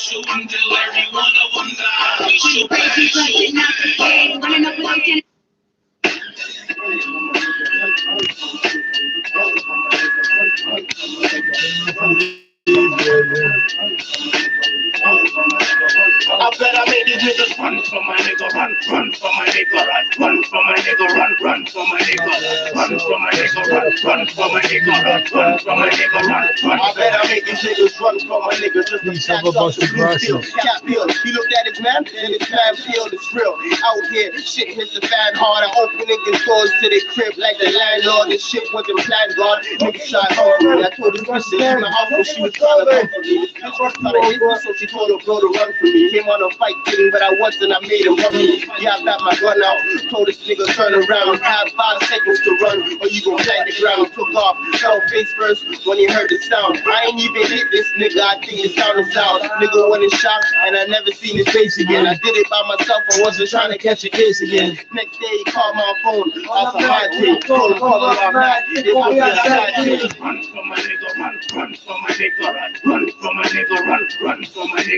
shoot until every one of them die. We shoot back, shoot back. Running up like I bet I made these niggas run for my nigga, run for my nigga, run for my nigga, run for my nigga, run for my nigga, run for my nigga, run for my nigga, run. I bet I made these niggas run for my nigga, just to catch up the blue pill, cap pill. He looked at his man, and his man feel it's real. Out here, shit hits the fan hard. I open niggas doors to the crib like the landlord. This shit wasn't planned, God. Niggas shot hungry. I told this bitch that my house when she was trying to come for me. This bitch was trying to hit me, so she told her bro to run for me. Came on a fight thing, but I wasn't. I made him run me. Yeah, I got my gun out. Told this nigga turn around. Have 5 seconds to run, or you gon' flag the ground. Took off, fell face first when he heard the sound. I ain't even hit this nigga. I think the sound is loud. Nigga went in shock, and I never seen his face again. I did it by myself. I wasn't trying to catch a case again. Next day, he called my phone off a high tape. Told him call me off night. It won't be a side tape. Run for my nigga, run for my nigga, run for my nigga, run for my nigga,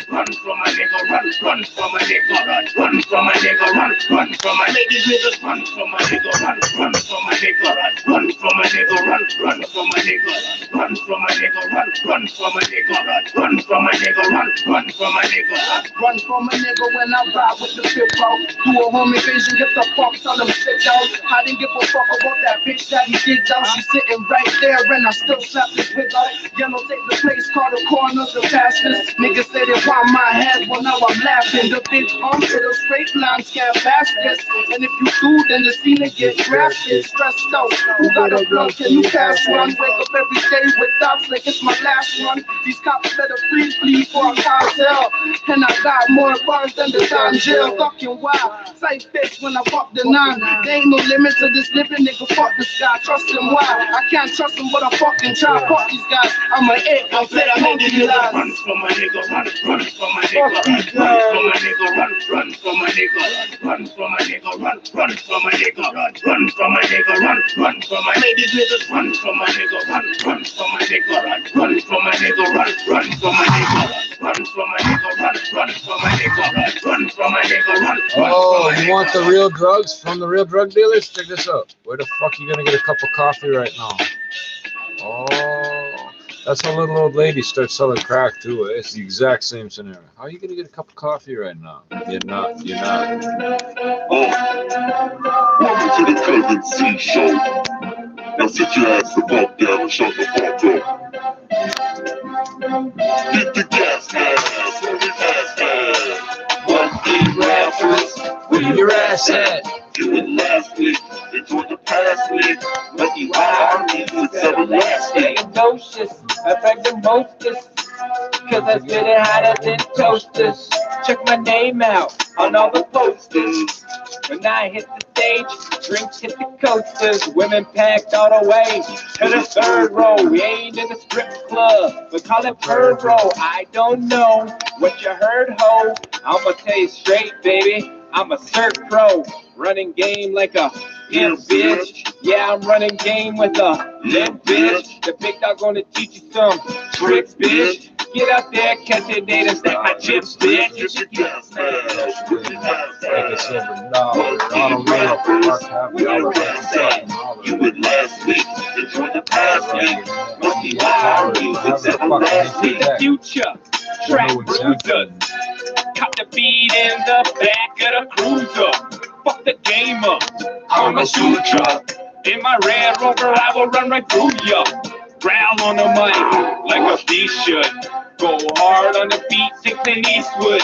run for my nigga, run for my nigga, run for my nigga, run for my ladies niggas, run for my nigga, run for my nigga, run for my nigga, run for my nigga, run for my nigga, run for my nigga, run for my nigga, run for my nigga. Run from a nigga when I ride with the fifth bro. Do a home invasion, get the fuck, tell them sit down. I didn't give a fuck about that bitch that he did down. She's sitting right there and I still slap this wig out. Yellow take the place, call the corner the fastest. Niggas say they want my head, well now I'm laughing. The bitch on to the straight line, scan fastest. And if you do, then the scene get drafted. Stressed out, who got a blood, can you pass one? Wake up every day with thoughts like it's my last one. These cops better free flee for a cartel. And I got more bars than the Don jail. Fucking wild, sight bitch when I fuck the 9. There ain't no limit to this living, nigga, fuck this guy. Trust him, why? I can't trust him, but I fucking try. Fuck these guys, I'm an it, I'm fed, I'm monkey lies. Run for my nigga, run for my nigga, run for my nigga, run for my nigga, run for my nigga, run for my nigga, run for my nigga, run for my ladies niggas, run for my nigga, run for my nigga, run for my nigga, run for my nigga, run for my nigga, run for my nigga, run for my nigga, run. Oh, you want the real drugs from the real drug dealers? Check this out. Where the fuck are you gonna get a cup of coffee right now? Oh, that's how little old lady starts selling crack too. It's the exact same scenario. How are you gonna get a cup of coffee right now? You're not. Welcome to the Cousin C Show. Now sit your ass the fuck down and shut the fuck up. Get the gas mask, only gas mask. One thing rappers, Where your ass at? you in last week, enjoy the past week. But you are me with everlasting. Doses, I pack the mostest, cause I spit it hotter than toasters. Check my name out on all the posters. When I hit the stage, drinks hit the coasters. Women packed all the way to the third row. We ain't in the strip club, we call it bird row. I don't know what you heard, ho. I'ma tell you straight, baby. I'm a cert pro, running game like a imp, bitch. Yeah, I'm running game with a limp, bitch. The big dog gonna teach you some tricks, bitch. Get up there, catch your data, stack my chips, bitch. Get the gas mask, put the gas Like a mask. silver dollar. I don't know if You would last week, enjoy the past week. But you are me with everlasting. The future, track bruiser. Cop the beat in the back of the cruiser. Fuck the game up, I'm a shooter. In my Red Rover, I will run right through ya. Growl on the mic like a beast should. Go hard on the beat, take Clint Eastwood.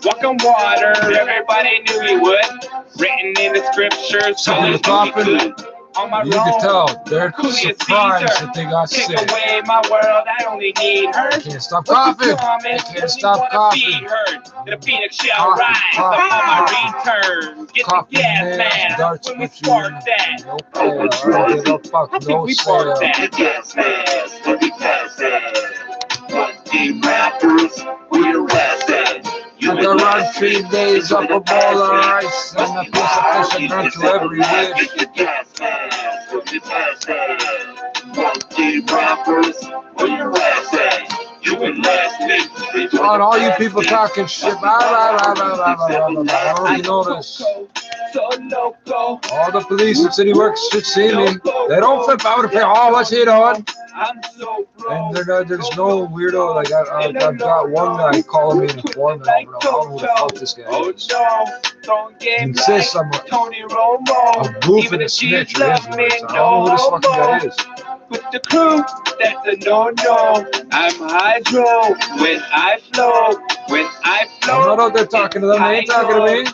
Walk on water, everybody knew he would. Written in the scriptures, so Something's it's he popping. could. On my You can tell they're Julius surprised Caesar. that they got Take sick. away my world, I only need her. They can't stop coughing. They can't stop coughing. The Phoenix shall rise upon my return. Get the Coughing gas nails, mask darts when we with you. spark that. No care. I don't give a fuck. I think No we spark sale. that. Gas mask, put the gas mask. One team rappers, we're at I can run 3 days up a bowl of rice and a piece of fish and run to every wish. Get the gas mask, put the gas mask. One team rappers, we're at You would last me. On all you people talking shit, blah, blah, blah, blah, blah, blah, blah, blah, blah. I already know this. All the police and city workers should see me. They don't flip out if they all what's he doing. And there's no weirdo. Like I've got one guy calling me an informant. I don't know who the fuck this guy is. He insists I'm a goof and a snitch or his words. I don't know who this fucking guy is. With the crew, that's a no-no. I'm hydro when I flow. When I flow, I'm not out there talking to them. They ain't talking to me.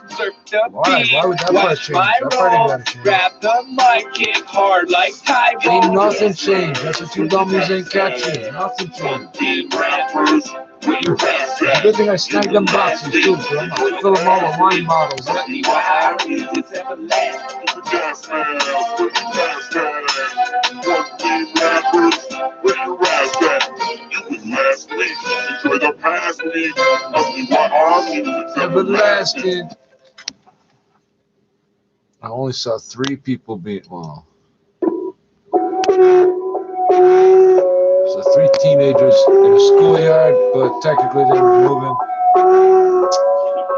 Why? Why would that part change? That part ain't gotta change. Grab the mic, kick hard like Tyrone. Ain't nothing changed. That's what you dummies ain't catching. Nothing changed. Good thing I snagged them boxes too, so I'm gonna fill them all with wine bottles. Everlasting. I only saw 3 people beat. Well, so 3 teenagers in a schoolyard, but technically they were moving.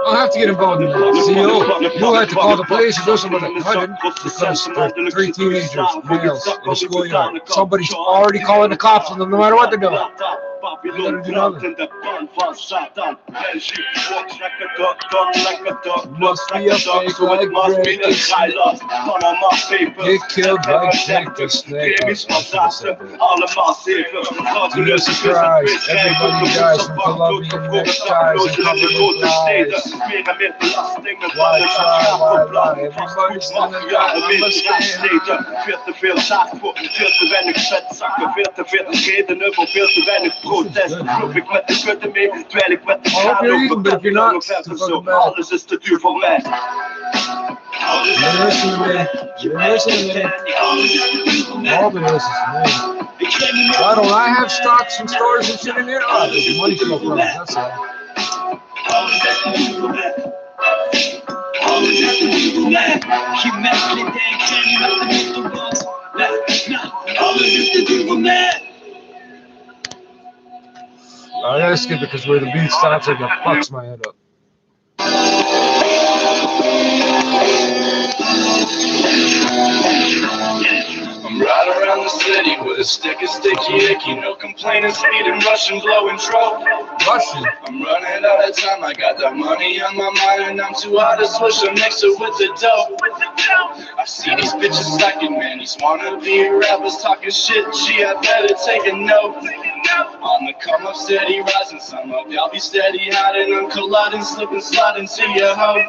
I'll have to get involved in that. See, you had to call the police and do something like that. Because there are 3 teenagers, males, in a schoolyard. Somebody's already calling the cops on them no matter what they're doing. You gotta do nothing. Must be a fake like Greg the Snake. Get killed like Jake the Snake. To your surprise, everybody dies from Colombian neckties and Cumberland flies. Why try, why lie? Everybody's gonna die, I'm a stand. But you're not alles ist te duur voor mij. You're listening to me. You're listening to me. All the listeners, man. Why don't I have stocks and stores and shit in here? Oh, there's money flow from it, that's all. I gotta skip it because where the beat stops, it fucks my head up. I'm riding around the city with a stick of sticky icky, no complaining, speeding, rushing, blowing trope. Russian. I'm running out of time, I got the money on my mind and I'm too hard to switch, so mix it with the dope. I see these bitches slacking, man, these wannabe rappers talking shit, gee, I better take a note. On the come up, steady rising, some of y'all be steady hiding, I'm colliding, slipping, sliding to your hoe.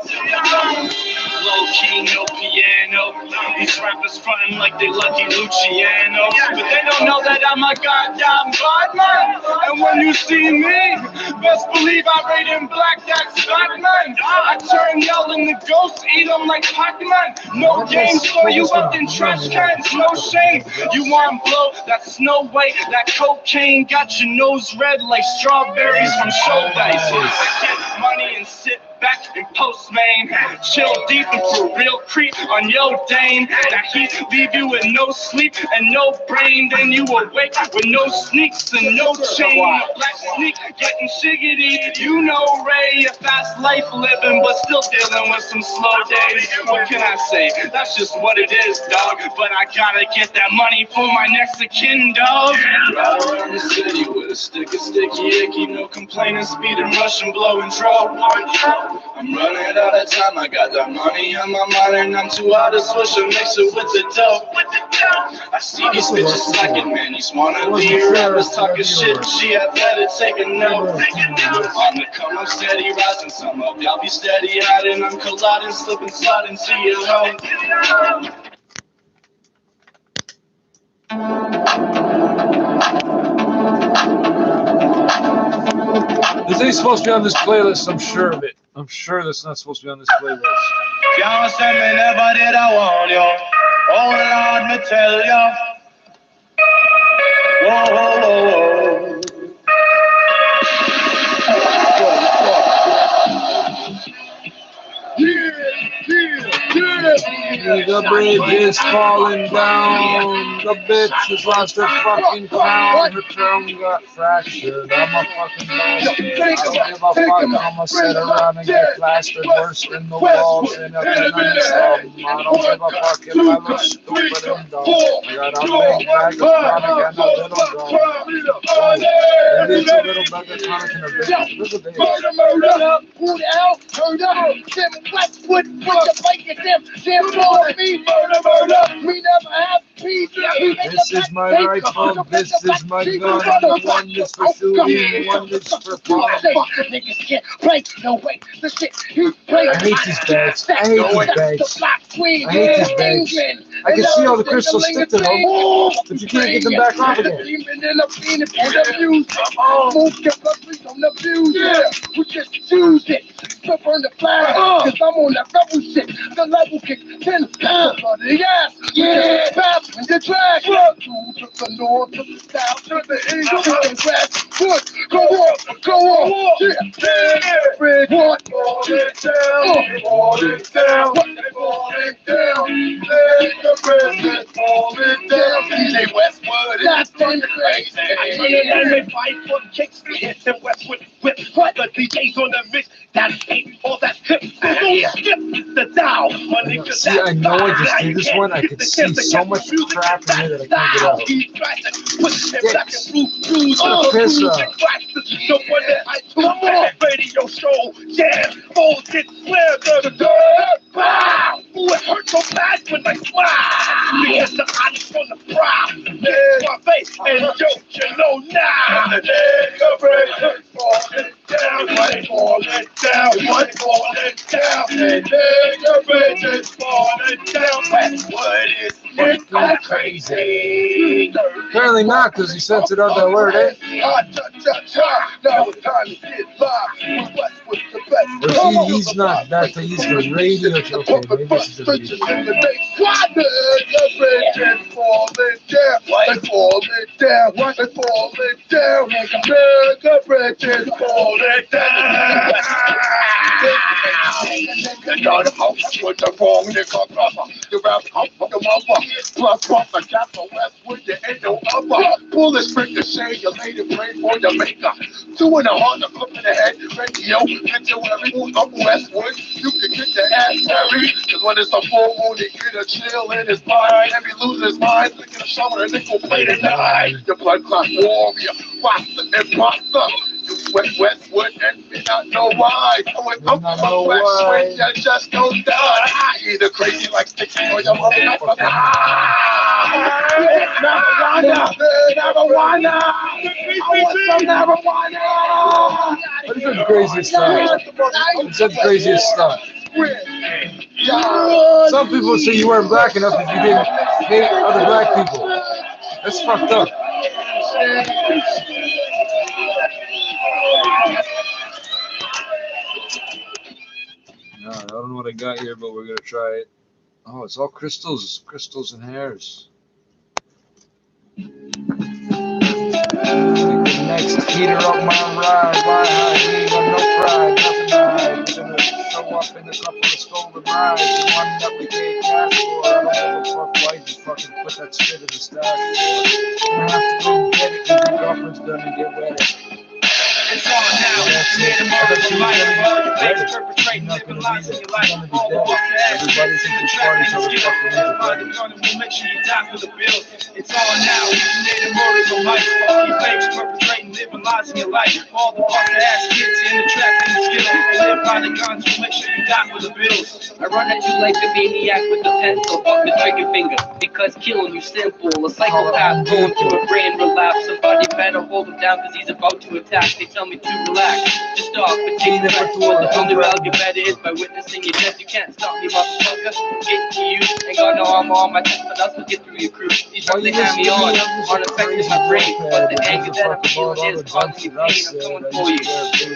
Low key, no piano, these rappers frontin' like they Lucky Luciano, but they don't know that I'm a goddamn Batman. And when you see me, best believe I raid in black, that's Batman. I turn yell in the ghost, eat them like Pac-Man. No games for you up in trash cans, no shame. You want blow, that's Snow White, that cocaine got your nose red like strawberries from show dice. I get money and sit back and post, man. Chill deep and for real creep on yo Dane. That he leave you with no sleep and no brain. Then you awake with no sneaks and no chain. A black sneak getting shiggity. You know Ray, a fast life living, but still dealing with some slow days. What can I say? That's just what it is, dog. But I gotta get that money for my next of kin, dog. Ride around the city with a stick of sticky icky, no complaining, speeding, rushing, blowing troll. I'm running out of time, I got that money on my mind and I'm too hard to switch and mix it with the dope. I see these bitches slacking, man, these wannabe rappers talking shit, gee, I better take a note. On the come up, steady rising, some of y'all be steady hiding, I'm colliding, slipping, sliding to your home. This ain't supposed to be on this playlist, I'm sure of it. I'm sure that's not supposed to be on this playlist. Can't say me never did I want you. Oh Lord, me tell you. Whoa, whoa, whoa, whoa. Yeah, yeah, yeah. The bridge is falling down. The bitch has lost her fucking crown. Her crown got fractured. I'm a fucking bastard. I don't give a fuck. I'ma sit around and get plastered worse than the walls in a Canaan's album. I don't give a fuck if I look stupid and dumb. I got a big bag of chronic and a little gun. Maybe it's a little bag of chronic and a big look at this. Murder, pull out, murder, them Westwood, put your bike at them, for me, murder, me never have peace. This is my rifle, this is my gun. One is for shooting, one is for fun. Niggas can't play, no way, the shit he play. I hate these bags, I hate these bags. I hate these bags. I can see all the crystals stick to them, but you can't get them back off again. We just choose it to burn the flag, cause I'm on that rebel shit. The level kick 10 pounds on the ass. Yeah, pass in the track. To the north, to the south, to the east, to the west. Good, go on, yeah. Red, what? Fall it down, fall it down, fall it down. Let the president fall it down. DJ Westwood, that's been crazy. And they fight for kicks, hit them Westwood whip. The DJ's on the mix, that's ain't all that hip. So don't skip the dial. See, I know I just did this one. I could see so much crap in here that I can't get out. Piss off. No wonder I took that radio show. Jam, all get clear, the wow. Ooh, it hurt so bad when I smile. Because the eyes on the brow. My face and yo, you know now. The nigga break it, fall it down, what fall it down, what fall it down. The nigga break it, fall it down. Westwood is fucking crazy. Apparently not, because he sent it out that word, eh? Now it's time to get live. Westwood's the best. Or he's not that, he's the radio show. Okay, maybe it's just a video. Why the bridge is falling down? They fall it down. They fall it down. The bridge is falling down. You know the house with the wrong nigga brother. You rap up for the mother. Plus the capital Westwood, you ain't no other. Pull the string to shade, you lady pray for your maker. 2 in the heart, the flip in the head. Radio, get your every move up Westwood. You can get your ass married. Cause when it's a full moon, you get a chill in his mind. And he loses his mind, thinking of shovel and nickel plate at night. Your blood clot warrior, roster and imposter. You sweat Westwood and me not know why. Going up from Westwood, you just don't die. Either crazy like sticks or your mother. Marijuana. What is the craziest stuff? What's the craziest stuff? Some people say you weren't black enough if you didn't hate other black people. That's fucked up. No, I don't know what I got here, but we're gonna try it. Oh, it's all crystals, crystals and hairs. Next, heater up my ride. Why hide? We ain't got no pride, nothing to hide. Gonna show up in a couple of stolen rides. The one that we paid cash for. I don't give a fuck why you fucking put that shit in the stash for. You have to go get it because your girlfriend's gonna get wet. It's on now. You made a murder for life. Fakes perpetrating, living lies in your life. All the fuck ass shit in the trap and the skill. Everybody gonna make sure you die for the bill. It's on now. You made a murder for life. You fakes perpetrating, living lies in your life. All the fuck ass kids in the trap and the skill. Live by the guns, make sure you die for the bills. I run at you like a maniac with a pencil. Fuck the trigger finger, because killing you simple. A psychopath going through a brain relapse. Somebody better hold him down, cause he's about to attack. They tell me to relax, just stop and take the rest. The only way I'll get better is by witnessing your death. You can't stop me, motherfucker. Getting to you, ain't got no armor on my chest, but I'll still get through your crew. These drugs they have me on affecting my brain. But the anger that I'm feeling is causing me pain. I'm coming for you,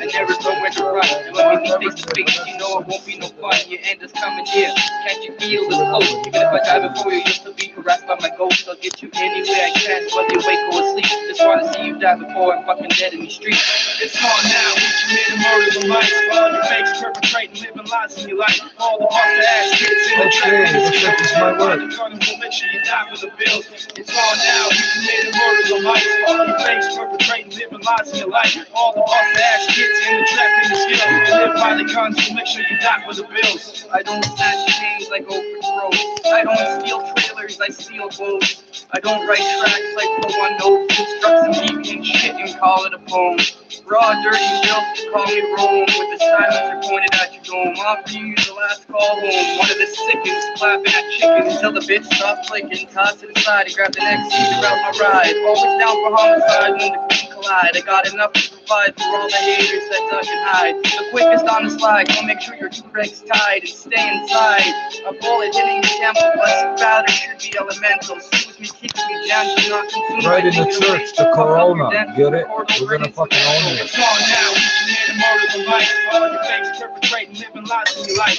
and there is nowhere to run. You let me face to face, you know it won't be no fun. Your end is coming here, can't you feel this close? Even if I die before you, you'll still be harassed by my ghost. I'll get you any way I can, whether you wake or asleep. Just wanna see you die before I'm fucking dead in these streets. It's on now, we committed murders and life. All your fakes perpetrating, living lies in your life. All the busted ass kids in the trap. Okay, looks like this might work. We'll make sure you die for the bills. It's on now, we committed murders and life. All your fakes perpetrating, living lies in your life. All the busted ass kids in the trap in the skill. Live by the guns, we'll make sure you die for the bills. I don't snatch chains, I go for throats. I don't steal trailers, I steal boats. I don't write tracks like flow on notes. Construct some deviant shit and call it a poem. Raw, dirty filth, call me Rome. With the silencer pointed at your dome. Offer you the last call home. One of the sickens, clapping at chickens till the bitch stops clicking. Toss it aside and grab the next seat throughout my ride. Always down for homicide when the queen collide. I got enough to provide for all the haters that duck and hide. The quickest on the slide, so make sure your two legs tied and stay inside. A bullet hitting the temple, blessed battle should be elemental. Soothe me, keep me down, do not consume. Right in the church, the Corona. Get it? We're gonna fucking own it. It's on now, we committed murders and life. All your fakes perpetrating, living lies in your life.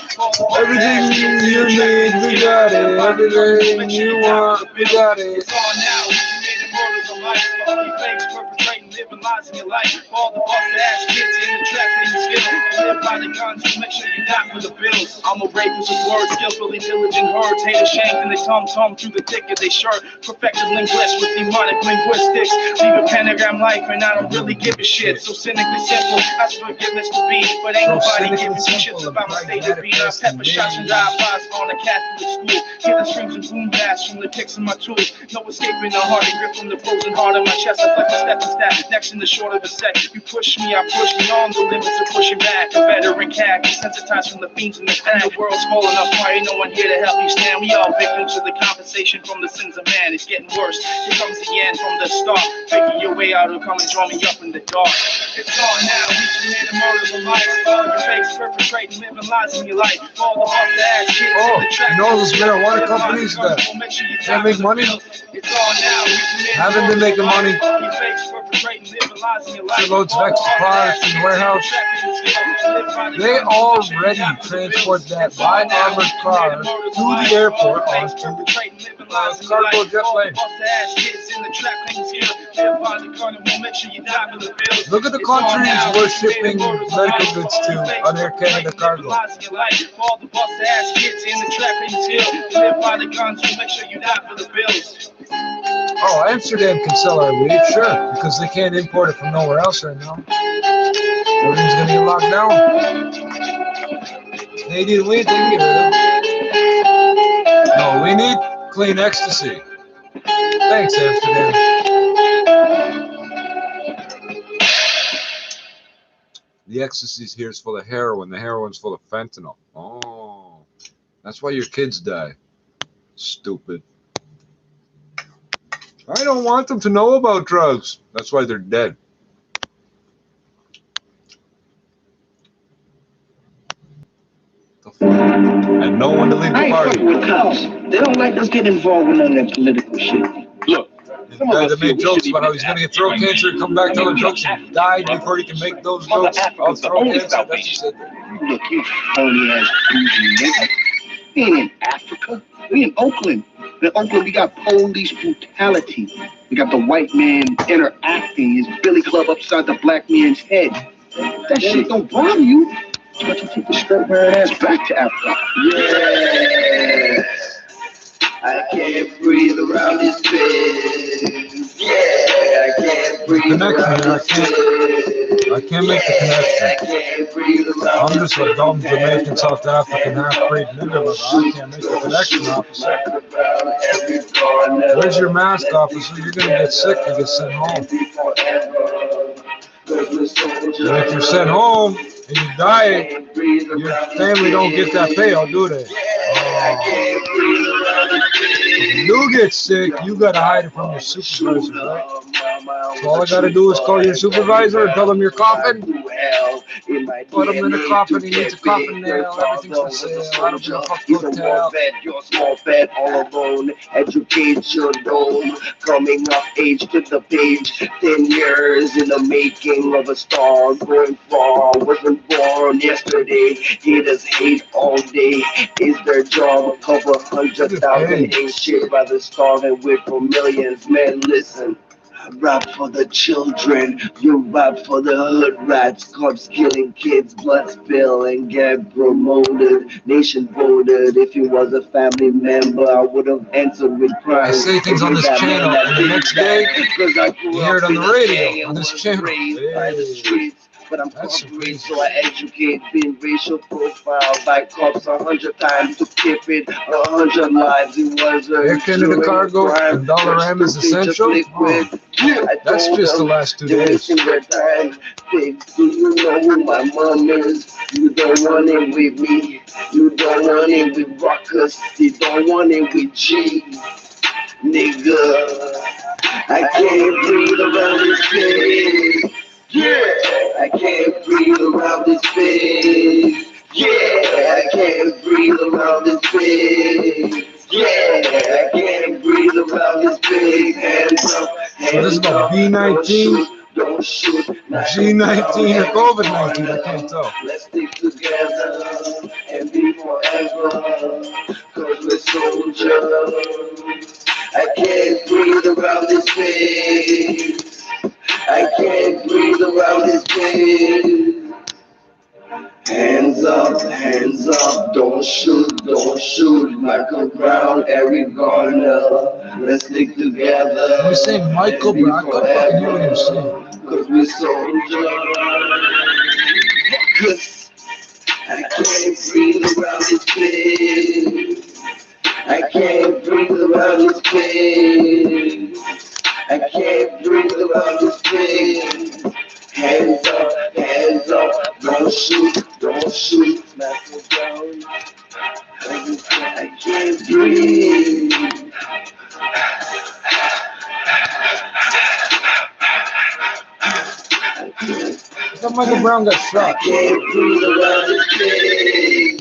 Everything you need, we got it. Everything you want, we got it. It's on now, we committed murders and life. All your fakes perpetrating, living lies in your life. All the busted ass kids in the trap in the skill. Live by the guns, so make sure you die for the bills. I'm a rapist of words, skillfully diligent herds. Hater shank and they tum through the thick of they shirt. Perfected linguist with demonic linguistics. Leave a pentagram life and I don't really give a shit. So cynically simple, ask forgiveness to be. But ain't nobody giving two shits about my state of being. I pepper shots and drive-bys on a Catholic school. Hear the screams and boom blasts from the picks in my tools. No escaping the hearty grip from the frozen heart of my chest. I flex a step and stat. Next in the short of a set. You push me, I push beyond the limits of pushing back. A veteran cat, desensitized from the fiends in the stand. The world's falling apart, ain't no one here to help you stand. We all victims of the compensation from the sins of man. It's getting worse. Here comes the end from the start. Faking your way out or come and draw me up in the dark. It's on now, we committed murders and life. All your fakes perpetrating, living lies in your life. All the off the ass kids in the trap. You know those marijuana companies that can't make money? It's on now, we committed Haven't been making money. all your fakes perpetrating, living lies in your life. Loads of extra cars in the warehouse. They already transport that by armored car to the airport onto cargo jet plane. Look at the countries we're shipping medical goods to on Air Canada cargo. All the bust ass kids in the trap in hill. Live by the guns, so make sure you die for the bills. Oh, Amsterdam can sell our weed, sure, because they can't import it from nowhere else right now. Everything's gonna get locked down. Canadian weed, they can get rid of it. No, we need clean ecstasy. Thanks, Amsterdam. The ecstasy's here is full of heroin. The heroin's full of fentanyl. Oh, that's why your kids die. Stupid. I don't want them to know about drugs. That's why they're dead. And no one to lead the I ain't party. fucking with cops. They don't like us getting involved with none of that political shit. Look, The guy that made jokes about how he's going to get throat cancer and come back telling jokes and died before he can make those jokes of throat cancer. That's what he said. Look, you phony ass nigga. We ain't in Africa. We in Oakland. In Oakland, we got police brutality. We got the white man interacting his billy club upside the black man's head. That shit don't bother you. But you take the straight wearing ass back to Africa. Yeah. I can't breathe around this bitch. Yeah, I can't breathe Connection, around this I can't make the connection. I can't breathe around I'm just a dumb Jamaican, South African, half-breed nigga, but I can't make the connection, officer. Where's your mask, officer? You're gonna get sick and get sent home. And if you're sent home and you die, your family don't get that payout, do they? If you do get sick, you gotta hide it from your supervisor, right? So all I gotta do is call your supervisor and tell them you're coughing. Put him in a coffin, he needs a coffin nail, everything's for sale. I don't give a fuck hotel. You're small fat, all alone. Education dome, coming of age to the page. 10 years in the making of a star, going far. Wasn't born yesterday. Haters hate all day. Is their job cover 100,000? Ain't shit by the starving with for millions. Man, listen. I'd rap for the children, you rap for the hood rats, cops killing kids, blood spill and get promoted. Nation voted. If you was a family member, I would have answered with pride. I say things on this channel, and the next day, you hear it on the radio, on this channel. Hey. But I'm corporate, so I educate, been racial profiled by cops 100 times to keep it 100 lives. It was a Air Canada Cargo and Dollarama is essential. Oh, that's just the last 2 days. Do you know who my mom is? You don't want it with me. You don't want it with rockers. You don't want it with G. Nigga, I can't breathe around this place. Yeah, I can't breathe around this place. Yeah, I can't breathe around this place. Yeah, I can't breathe around this place. Hands up, So this is about B19, don't shoot, G19, or COVID-19, I can't tell. Let's stick together and be forever, cause we're soldiers. I can't breathe around this place. I can't breathe around this place. Hands up, don't shoot. Michael Brown, Eric Garner, let's stick together. You're saying Michael Brown, I fucking hear what you're saying. Cause we're soldiers. I can't breathe around this place. I can't breathe around this place. I can't breathe around this place. Hands up, don't shoot. Michael Brown, I can't breathe. I thought Michael Brown got shot. I can't breathe around this place.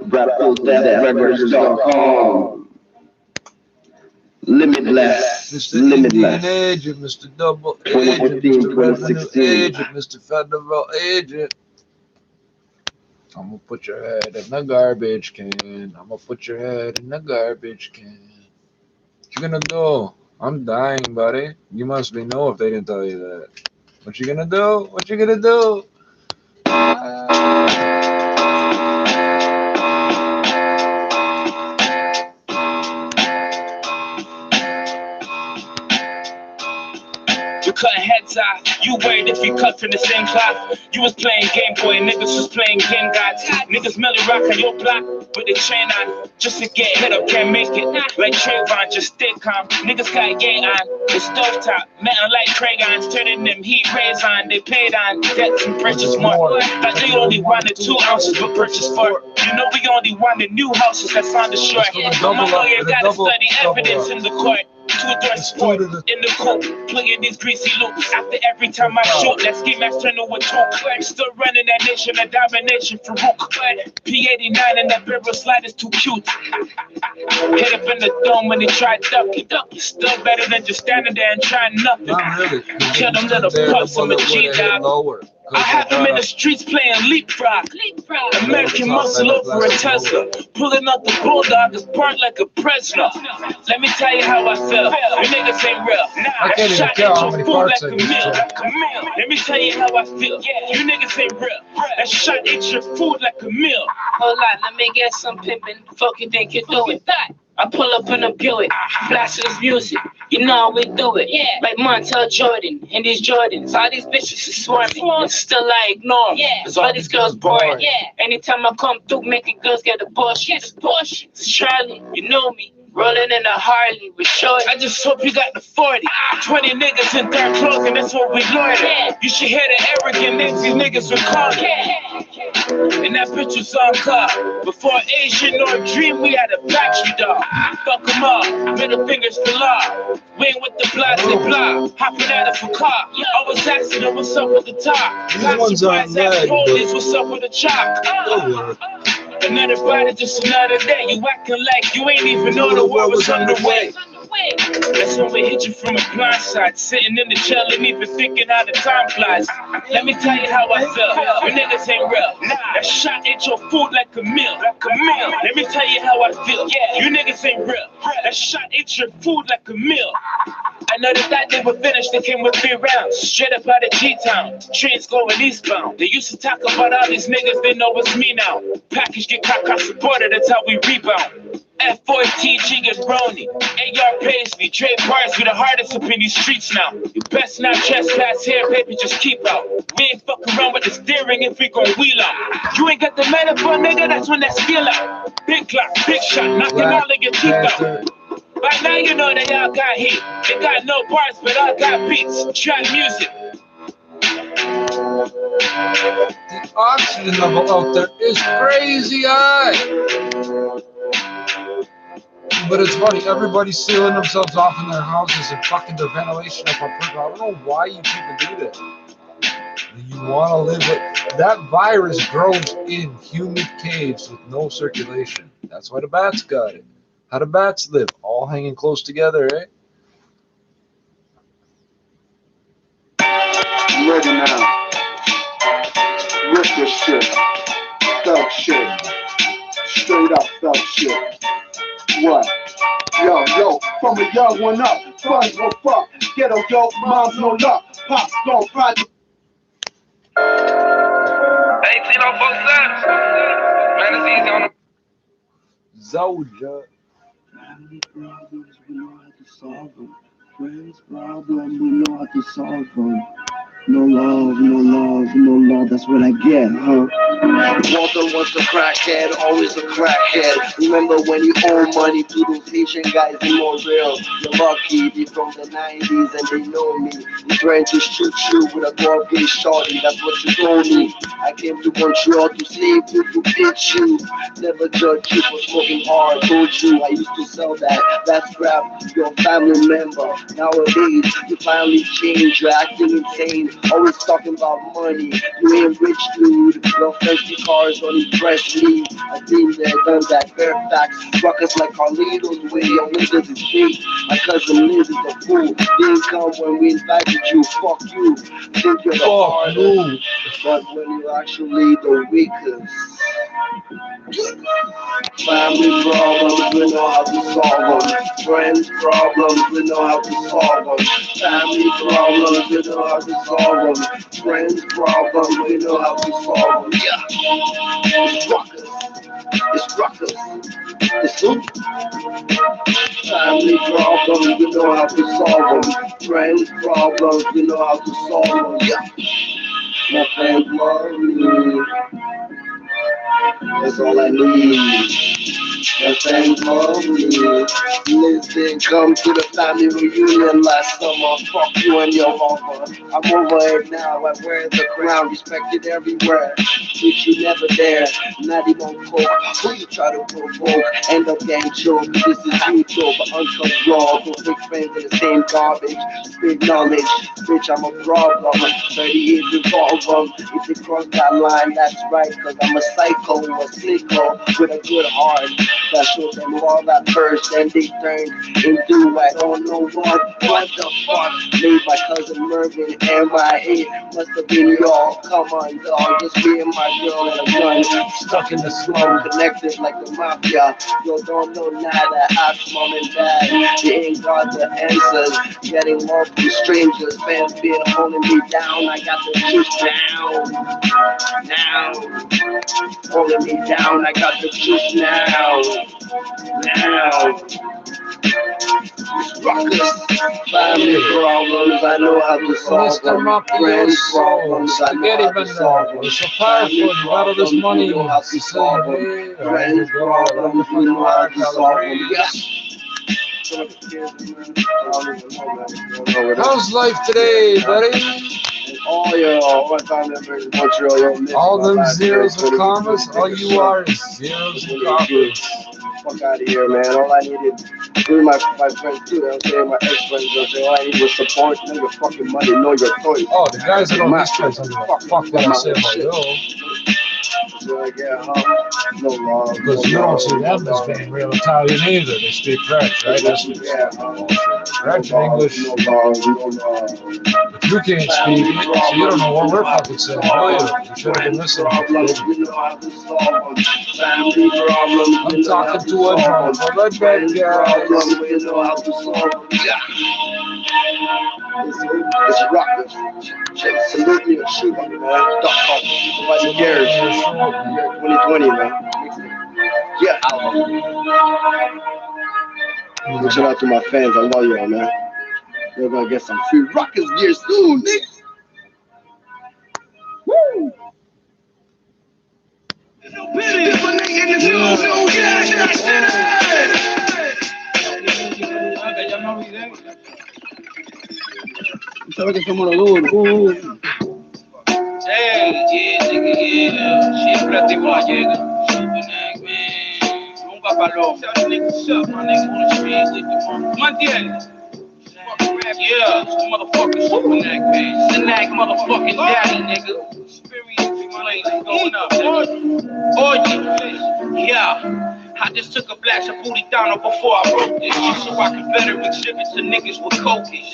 Rapfuldeathrecords.com. Limitless. Mr. Indian Agent, Mr. Double Agent, Mr. Revenue Agent, Mr. Federal Agent. I'm gonna put your head in the garbage can. I'm gonna put your head in the garbage can. What you gonna do? I'm dying, buddy. You must be know if they didn't tell you that. What you gonna do? What you gonna do? You cut heads off, you worried if you cut from the same cloth. You was playing Game Boy, niggas was playing Game Gods. Niggas merely rock on your block with the chain on, just to get hit up, can't make it. Like Trayvon, just stay calm. Niggas got yang on, the stove top, metal like Crayons, turning them heat rays on. They paid on debts and purchase more. Like they only wanted 2 ounces, but purchase 4. You know we only wanted new houses that's on the shore. My lawyer gotta study evidence in the court. 2-door sport in the court, playing these greasy loops. After every time I shoot, that ski mask turn to a talk. Still running that nation of domination for Rook. P89 and that barrel slide is too cute. Hit up in the dome when they try ducking. Still better than just standing there and trying nothing. Not really. Kill them little pups, I'm a G-Dog. I have them in the streets playing leapfrog. American muscle over a Tesla. Pulling out the bulldog is parked like a Presna. Let me tell you how I feel. You niggas ain't real. I can't even tell how many parts I Let me tell you how I feel. You niggas ain't real. That shot ate your food like a meal. Hold on, let me get some pimpin'. Fuck you think you're doing that? I pull up in a Buick, blast this music. You know how we do it. Yeah. Like Montel Jordan and these Jordans. All these bitches are swarming, and still I ignore. Yeah. Cause all these girls boring. Yeah. Anytime I come through, making girls get abortions. It's Charlie, you know me. Rolling in a Harley with shorty. I just hope you got the 40. 20 niggas in dark clothing, that's what we learned. Yeah. You should hear the arrogant names these niggas were calling. And that bitch was on car. Before Asian or Dream, we had a factory dog. Fuck them all, middle fingers for law. We ain't with the blase blah. Hopping out of a car. I was asking them what's up with the top. Not surprised at police, what's up with the chop. Another body, just another day. You acting like you ain't even know the war was underway. That's when we hit you from a blind side, sitting in the chair and even thinking how the time flies. Let me tell you how I feel. You niggas ain't real. That shot ate your food like a meal. Let me tell you how I feel. You niggas ain't real. That shot ate your food like a meal. I know that they were finished, they came with 3 rounds. Straight up out of G-Town, trains going eastbound. They used to talk about all these niggas, they know it's me now. Package get caught supported, that's how we rebound. F4TG and Brony, AR Paisley, Dre Bars, we the hardest up in these streets now. You best not trespass here, baby, just keep out. We ain't fuck around with the steering if we gon' wheel out. You ain't got the metaphor, nigga, that's when that skill out. Big clock, big shot, knocking all of your teeth out. By now you know they all got heat. They got no bars, but all got beats. Trap music. The oxygen level out there is crazy high. But it's funny, everybody's sealing themselves off in their houses and fucking their ventilation up on purpose. I don't know why you people do that. You want to live with that virus grows in humid caves with no circulation. That's why the bats got it. How do bats live? All hanging close together, eh? Ready now. Rip this shit. Thug shit. Straight up thug shit. What? Yo, from a young one up. Funds will fuck. Ghetto, yo, moms no luck. Pops gon' project. Nynteen on both sides. Man, it's easy on the Zolja. Family problems, we know how to solve them. Friends problems, we know how to solve them. No love, that's what I get, huh? Walter was a crackhead, always a crackhead. Remember when you owe money to those Haitian guys in Montreal? You're lucky, they from the 90s and they know me. You're trying to shoot you with a 12-gauge shorty, that's what you told me. I came to Montreal to save you, to bitch you. Never judge you for smoking hard, told you I used to sell that's crap, your family member. Nowadays, you finally change, you're acting insane. Always talking about money, you ain't rich dude. Your fancy cars don't impress me. I've been there, done that, Fairfax. Ruckus like Carlito's way, your niggas is fake. My cousin Liz is a fool. Didn't come when we invited you, fuck you. Think you're the hardest, but when you're actually the weakest. Family problems, we know how to solve them. Friends problems, we know how to solve them. Family problems, we know how to solve them. Friends problems, we know how to solve them. Yeah. It's rockers. It's who? Family problems, we know how to solve them. Friends problems, we know how to solve them. Yeah. My friends love me. That's all I need. My friends love me. Nynteen come to the family reunion last summer. Fuck you and your mama. I'm over it now. I wear the crown, respected everywhere. Which you never dare. Not even coke. Who you try to provoke? End up getting choked. This is YouTube, uncut raw. Don't take friends in the same garbage. Big knowledge. Bitch, I'm a problem. 38 revolver. If you cross that line, that's right. Cause I'm a psycho, a sicko with a good heart. That shows them all that first, then they turn into I don't know what the fuck. Made my cousin Mervin MIA. Must have been y'all. Come on, dog. Just me and my girl and a gun. Stuck in the smoke, connected like the mafia. Yo, don't know nada. Ask mom and dad. They ain't got the answers. Getting love from strangers. Fans been holding me down. I got the juice now. Holding me down, I got the juice now. Rockers, family problems, I know how to solve them. Friends problems, I know how to solve them. It's so powerful, you got all this money. I know how to solve them. Friends problems, we know how to solve them. How's life today, buddy? All your family members in Montreal, all them zeros and commas, all you are is zeros and commas. Fuck out of here, man. All I needed, even my friends too, I'm saying my ex-friends, I'm saying all I need was support, know your fucking money, know your choice. Oh, the guys that don't these guys, fuck that I say about yo. Because you don't see them as being real Italian either. They speak French, right? That's what French and English. But you can't speak it, so you don't know what we're fucking saying, do you? You should have been listening. I'm talking to a drunk. Well, let's bet, guys. It's rocket. Salute me or shoot me, man. Nobody cares. 2020, man. Yeah. Shout out to my fans. I love y'all, man. We're gonna get some free rockets gear soon, nigga. Woo! ¿Sabes que somos los duros? Hey, yeah, nigga, yeah. Siempre activo llega. Superneck, man. Nunca paró. Tell the niggas up, my nigga on the street with the Nynteen. Yeah, motherfucking Superneck, man. Superneck, motherfucking daddy, nigga. Experience going up, nigga. Oh, yeah. I just took a blast of booty down before I wrote this shit so I could better exhibit to niggas with cocaine.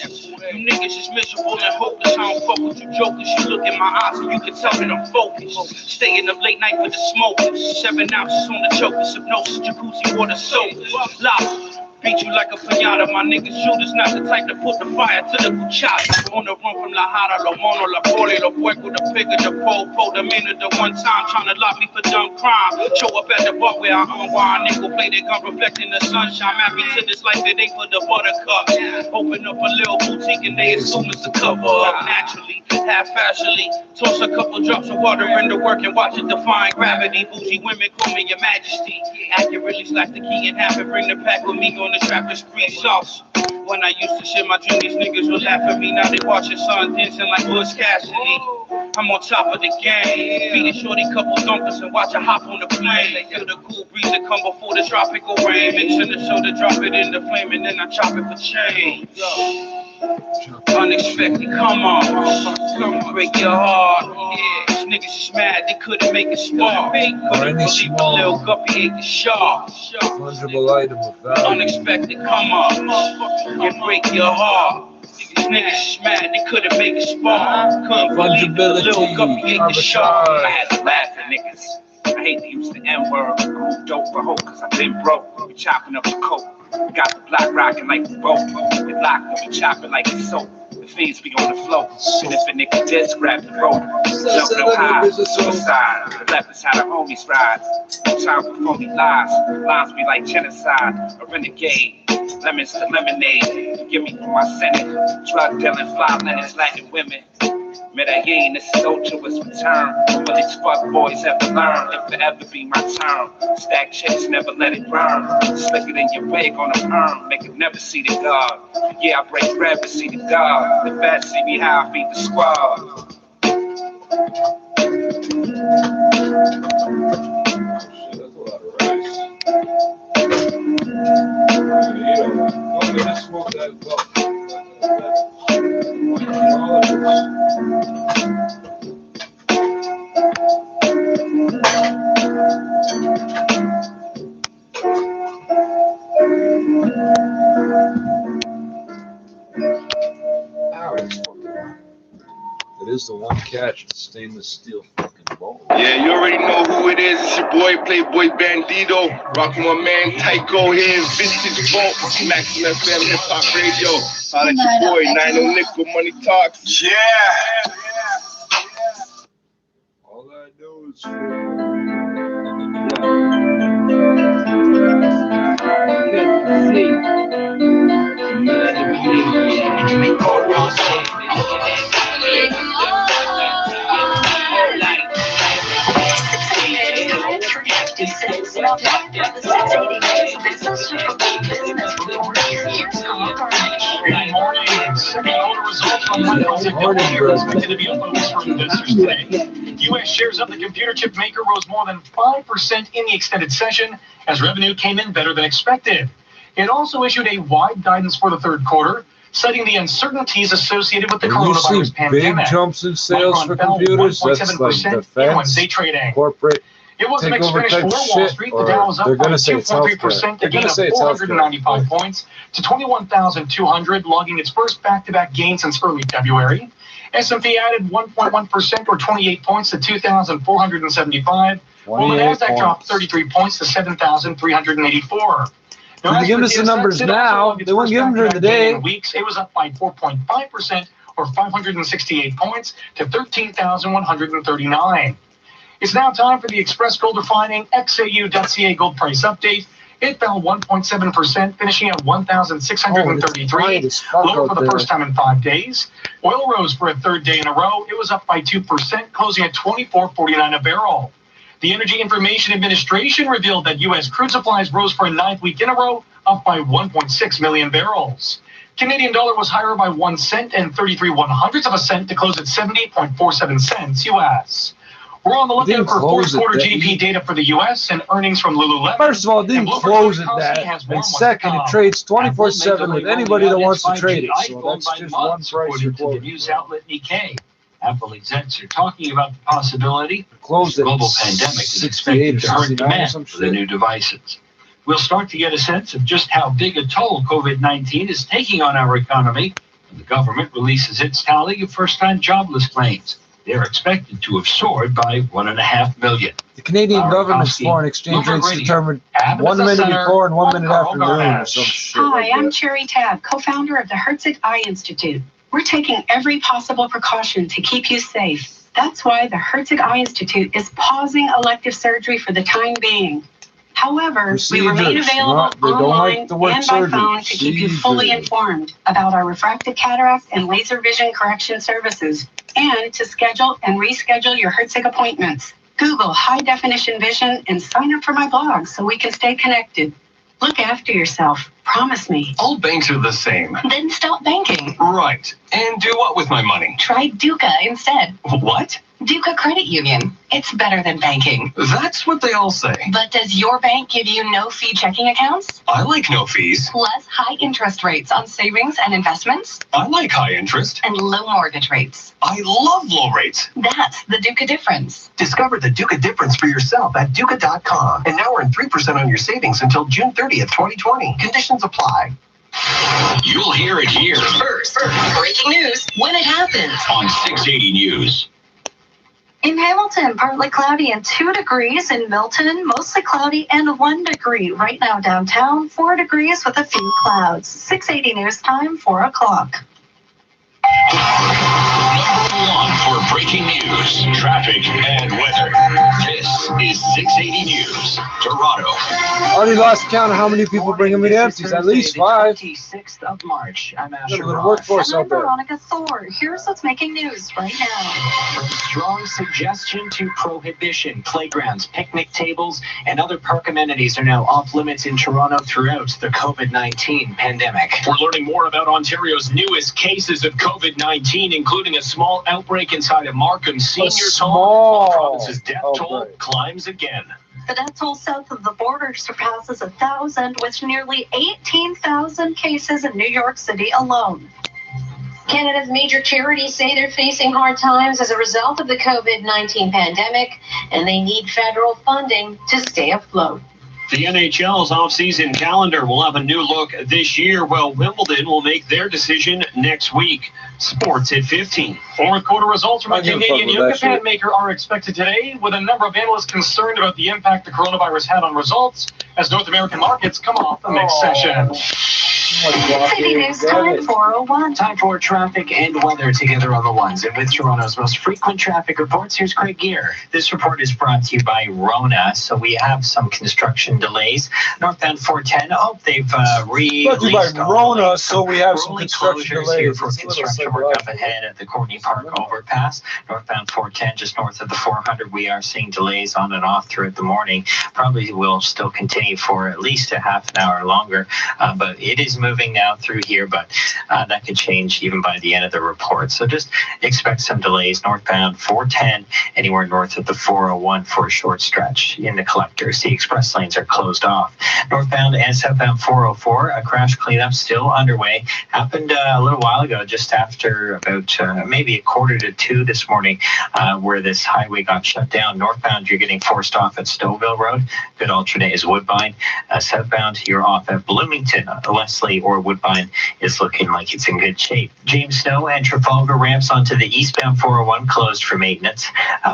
You niggas is miserable and hopeless. I don't fuck with you jokers. You look in my eyes and you can tell that I'm focused. Staying up late night with the smokers. 7 ounces on the chokers. Hypnosis, jacuzzi, water, soap. Lava. Beat you like a pinata. My niggas shooters not the type to put the fire to the cuchara. On the run from La Jara, La Mono, La Pole, La Puerco, the pig, the po, the minute, the one time trying to lock me for dumb crime. Show up at the bar where I unwind. Nigga play their gun reflecting the sunshine. Happy to this life that they put the buttercup. Open up a little boutique and they assume it's a cover up. Naturally, half-fashionally. Toss a couple drops of water in the work and watch it define gravity. Bougie women call me your majesty. Accurately slash the key in half and bring the pack with me on the trapper spree sauce. When I used to shit my juniors, niggas would laugh at me. Now they watching son dancing like Bush Cassidy. I'm on top of the game. Feeding shorty couple dunkers and watch her hop on the plane. Feel the cool breeze that come before the tropical rain. Mixing the soda, drop it in the flame, and then I chop it for change. Unexpected, come on. Break your heart. Yeah, these niggas is mad, they couldn't make it smart. Couldn't believe a little guppy ate the shark. Fungible item of value. Unexpected, come on. And break your heart. These niggas is mad, they couldn't make it smart. Couldn't believe a little guppy ate the shark. I had to laugh at niggas. I hate to use the N-word. Cool dope for hope, cause I've been broke. We chopping up the coke. We got the block rocking like the boat. We lock when we chopping like the soap. The fiends be on the float. And if a nigga dead, grab the rope. Jumping up high, suicide. The left is how the homies ride. No time for phony lies. Lines be like genocide. A renegade. Lemons to lemonade. Give me for my senate. Drug dealing, fly linens, Latin women. Medellin, this is Ochoa's return. Will these fuck boys ever learn? If it ever be my turn. Stack chicks, never let it burn. Slick it in your wig on a perm. Make it never see the God. Yeah, I break bread but see the God. The best see me how I feed the squad. It is the one catch, the stainless steel fucking bowl. Yeah, you already know who it is. It's your boy, Playboy Bandito. Rocking my man Tycho here, Vintage Vault, Maximum FM Hip Hop Radio. Holla at your boy, 90 Nickel, Money Talks. Yeah. All I know is U.S. shares of the computer chip maker rose more than 5% in the extended session as revenue came in better than expected. It also issued a wide guidance for the third quarter, citing the uncertainties associated with the coronavirus pandemic. Big jumps in sales for computers. That's like defense, corporate, It was a take mixed over finish type for Wall shit, Street. The or Dow was up they're by gonna say it's 2.3%, They're a gain gonna of say it's 495 points to 21,200, logging its first back-to-back gain since early February. S&P added 1.1% or 28 points to 2,475, while the NASDAQ dropped 33 points to 7,384. They're giving us the numbers now. They won't give them during the day. Weeks, it was up by 4.5% or 568 points to 13,139. It's now time for the Express Gold Refining XAU.ca gold price update. It fell 1.7%, finishing at 1,633, lower for the first time in 5 days. Oil rose for a third day in a row. It was up by 2%, closing at $24.49 a barrel. The Energy Information Administration revealed that U.S. crude supplies rose for a 9th week in a row, up by 1.6 million barrels. Canadian dollar was higher by 1 cent and 33/100ths of a cent to close at 70.47 cents U.S. We're on the lookout for fourth quarter GDP data for the U.S. and earnings from Lululemon. First of all, it didn't close at that. And second, it trades 24/7 with anybody that wants to trade it. So that's just one price you're quoting. The news outlet Nikkei. Apple execs are talking about the possibility the global pandemic is expected to hurt demand for the new devices. We'll start to get a sense of just how big a toll COVID-19 is taking on our economy when the government releases its tally of first-time jobless claims. They're expected to have soared by 1.5 million. The Canadian government's foreign exchange rates determined 1 minute before and 1 minute after noon or some shit. Hi, I'm Cherry Tab, co-founder of the Herzig Eye Institute. We're taking every possible precaution to keep you safe. That's why the Herzig Eye Institute is pausing elective surgery for the time being. However, we remain available online and by phone to keep you fully informed about our refractive cataract and laser vision correction services, and to schedule and reschedule your Herzig appointments. Google high definition vision and sign up for my blog so we can stay connected. Look after yourself. Promise me. All banks are the same. Then stop banking. Right. And do what with my money? Try Duca instead. What? Duca Credit Union. It's better than banking. That's what they all say. But does your bank give you no-fee checking accounts? I like no fees. Plus high interest rates on savings and investments? I like high interest. And low mortgage rates? I love low rates. That's the Duca difference. Discover the Duca difference for yourself at Duca.com. And now earn 3% on your savings until June 30th, 2020. Conditions apply. You'll hear it here First, breaking news when it happens. on 680 News. In Hamilton, partly cloudy and 2 degrees. In Milton, mostly cloudy and 1 degree. Right now downtown, 4 degrees with a few clouds. 680 News time, 4 o'clock. Number 1 for breaking news, traffic, and weather. This is 680 News, Toronto. Already lost count of how many people bringing me the empties. At least 5. 26th of March. I'm Asher Little Ross. workforce I'm out there. Veronica Thor. Here's what's making news right now. From strong suggestion to prohibition, playgrounds, picnic tables, and other park amenities are now off limits in Toronto throughout the COVID-19 pandemic. We're learning more about Ontario's newest cases of COVID-19, including a small outbreak inside a Markham senior's home. The province's death toll climbs again. The death toll south of the border surpasses 1,000, with nearly 18,000 cases in New York City alone. Canada's major charities say they're facing hard times as a result of the COVID-19 pandemic, and they need federal funding to stay afloat. The NHL's off-season calendar will have a new look this year, while Wimbledon will make their decision next week. Sports at 15. Fourth quarter results from a Canadian yoga pad maker are expected today, with a number of analysts concerned about the impact the coronavirus had on results as North American markets come off the mixed session. City News time, 4:01. Time for traffic and weather together on the ones. And with Toronto's most frequent traffic reports, here's Craig Gear. This report is brought to you by Rona. So we have some construction delays. Northbound 410. Oh, they've released Brought to you by Rona, so we have some rolling construction closures here delays. for construction work up ahead at the Courtney Park overpass. Northbound 410, just north of the 400. We are seeing delays on and off throughout the morning. Probably will still continue for at least a half an hour longer, but it is moving moving now through here, but that could change even by the end of the report. So just expect some delays northbound 410, anywhere north of the 401 for a short stretch in the collectors. The express lanes are closed off. Northbound and southbound 404, a crash cleanup still underway. Happened a little while ago, just after about maybe 1:45 this morning, where this highway got shut down. Northbound, you're getting forced off at Stouffville Road. Good alternate is Woodbine. Southbound, you're off at Bloomington. Leslie or Woodbine is looking like it's in good shape. James Snow and Trafalgar ramps onto the eastbound 401 closed for maintenance.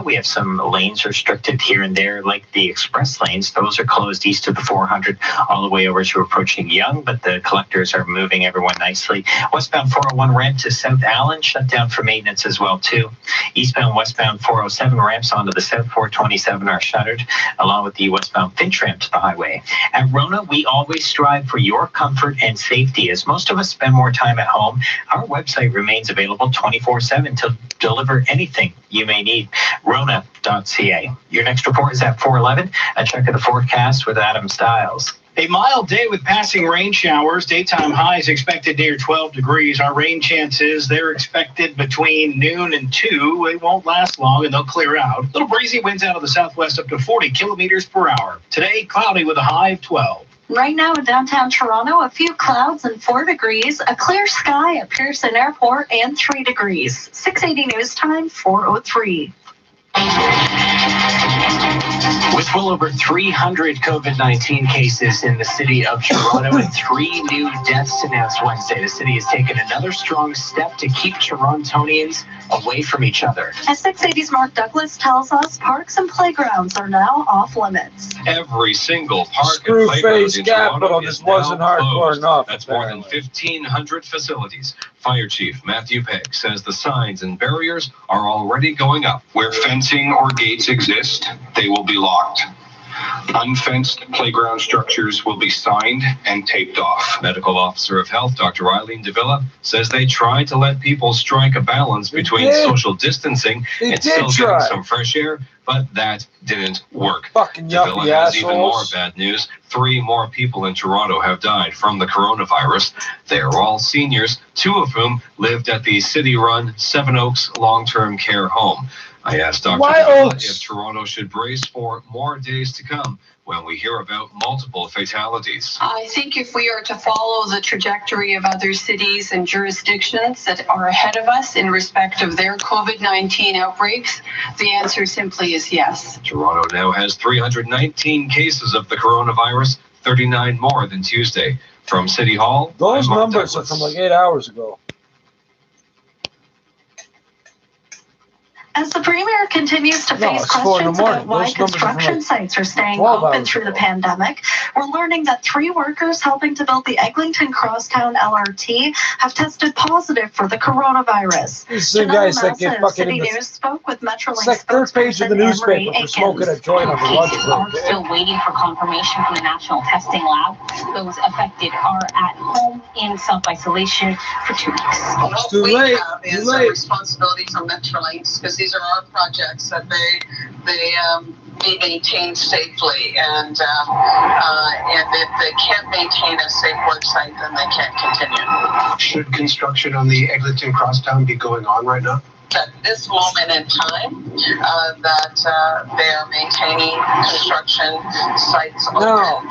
We have some lanes restricted here and there, like the express lanes. Those are closed east of the 400 all the way over to approaching Young, but the collectors are moving everyone nicely. Westbound 401 ramp to South Allen shut down for maintenance as well too. Eastbound westbound 407 ramps onto the South 427 are shuttered, along with the westbound Finch ramp to the highway. At Rona, we always strive for your comfort and safety. As most of us spend more time at home, our website remains available 24/7 to deliver anything you may need. Rona.ca. Your next report is at 4:11. A check of the forecast with Adam Stiles. A mild day with passing rain showers. Daytime highs expected near 12 degrees. Our rain chances, they're expected between noon and 2. It won't last long and they'll clear out. Little breezy winds out of the southwest up to 40 kilometers per hour. Today, cloudy with a high of 12. Right now in downtown Toronto, a few clouds and 4 degrees. A clear sky at Pearson Airport and 3 degrees. 680 news time, 4:03. With well over 300 COVID-19 cases in the city of Toronto and 3 new deaths announced Wednesday, the city has taken another strong step to keep Torontonians away from each other. As 680's Mark Douglas tells us, parks and playgrounds are now off limits. Every single park and playground in Toronto is now wasn't hardcore enough. That's more than 1,500 facilities. Fire Chief Matthew Pegg says the signs and barriers are already going up. Where fencing or gates exist, they will be locked. Unfenced playground structures will be signed and taped off. Medical Officer of Health, Dr. Eileen Davila, says they tried to let people strike a balance between social distancing and still getting some fresh air, but that didn't work. Fucking Davila yuppie has even more assholes. bad news. 3 more people in Toronto have died from the coronavirus. They are all seniors, 2 of whom lived at the city-run Seven Oaks long-term care home. I asked Dr. Davila if Toronto should brace for more days to come when we hear about multiple fatalities. I think if we are to follow the trajectory of other cities and jurisdictions that are ahead of us in respect of their COVID-19 outbreaks, the answer simply is yes. Toronto now has 319 cases of the coronavirus, 39 more than Tuesday. From City Hall, Those I'm Mark numbers Douglas. are from like 8 hours ago. As the Premier continues to face questions about why construction sites are staying open through the pandemic, we're learning that 3 workers helping to build the Eglinton Crosstown LRT have tested positive for the coronavirus. These are guys that get fucking City in the... News spoke with Metrolink It's like third page of the newspaper for smoking a joint on the lunch break. We're still waiting for confirmation from the National Testing Lab. Those affected are at home in self-isolation for 2 weeks. It's too late. Is a responsibility for Metrolinx, because these are our projects that they be maintained safely, and if they can't maintain a safe website, then they can't continue. Should construction on the Eglinton Crosstown be going on right now? At this moment in time, that they are maintaining construction sites open. No,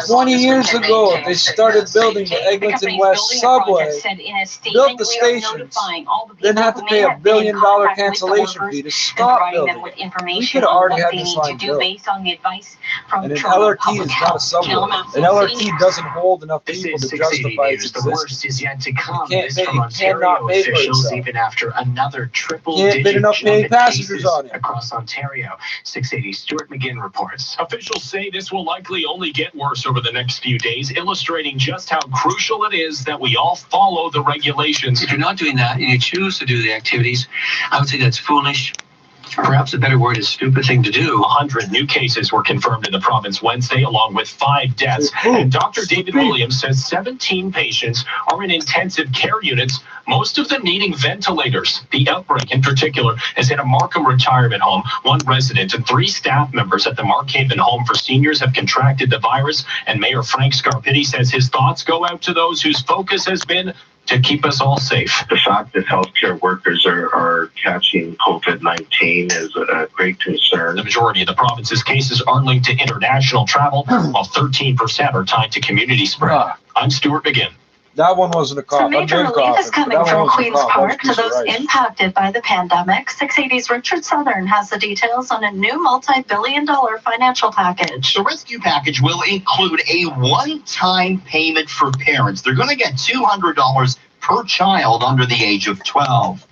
20 years ago, they started building the Eglinton West subway, built the stations, then had to pay $1 billion cancellation fee to stop building. We could have already had this line built. And an LRT is not a subway. An LRT doesn't hold enough people to justify its existence. The worst is yet to come. This from Ontario officials, even after another Can't fit enough paying passengers on it. Across Ontario. 680 Stuart McGinn reports. Officials say this will likely only get worse over the next few days, illustrating just how crucial it is that we all follow the regulations. If you're not doing that and you choose to do the activities, I would say that's foolish. Perhaps a better word is stupid thing to do. 100 new cases were confirmed in the province Wednesday, along with 5 deaths. And Dr. David Williams says 17 patients are in intensive care units, most of them needing ventilators. The outbreak in particular has hit a Markham retirement home. 1 resident and 3 staff members at the Markhaven Home for Seniors have contracted the virus, and Mayor Frank Scarpitti says his thoughts go out to those whose focus has been to keep us all safe. The fact that healthcare workers are catching COVID-19 is a great concern. The majority of the province's cases are linked to international travel, while 13% are tied to community spread. I'm Stuart McGinn. That one wasn't a cough. Some major relief is coming from Queen's Park to those impacted by the pandemic. 680's Richard Southern has the details on a new multi-billion-dollar financial package. The rescue package will include a one-time payment for parents. They're going to get $200 per child under the age of 12.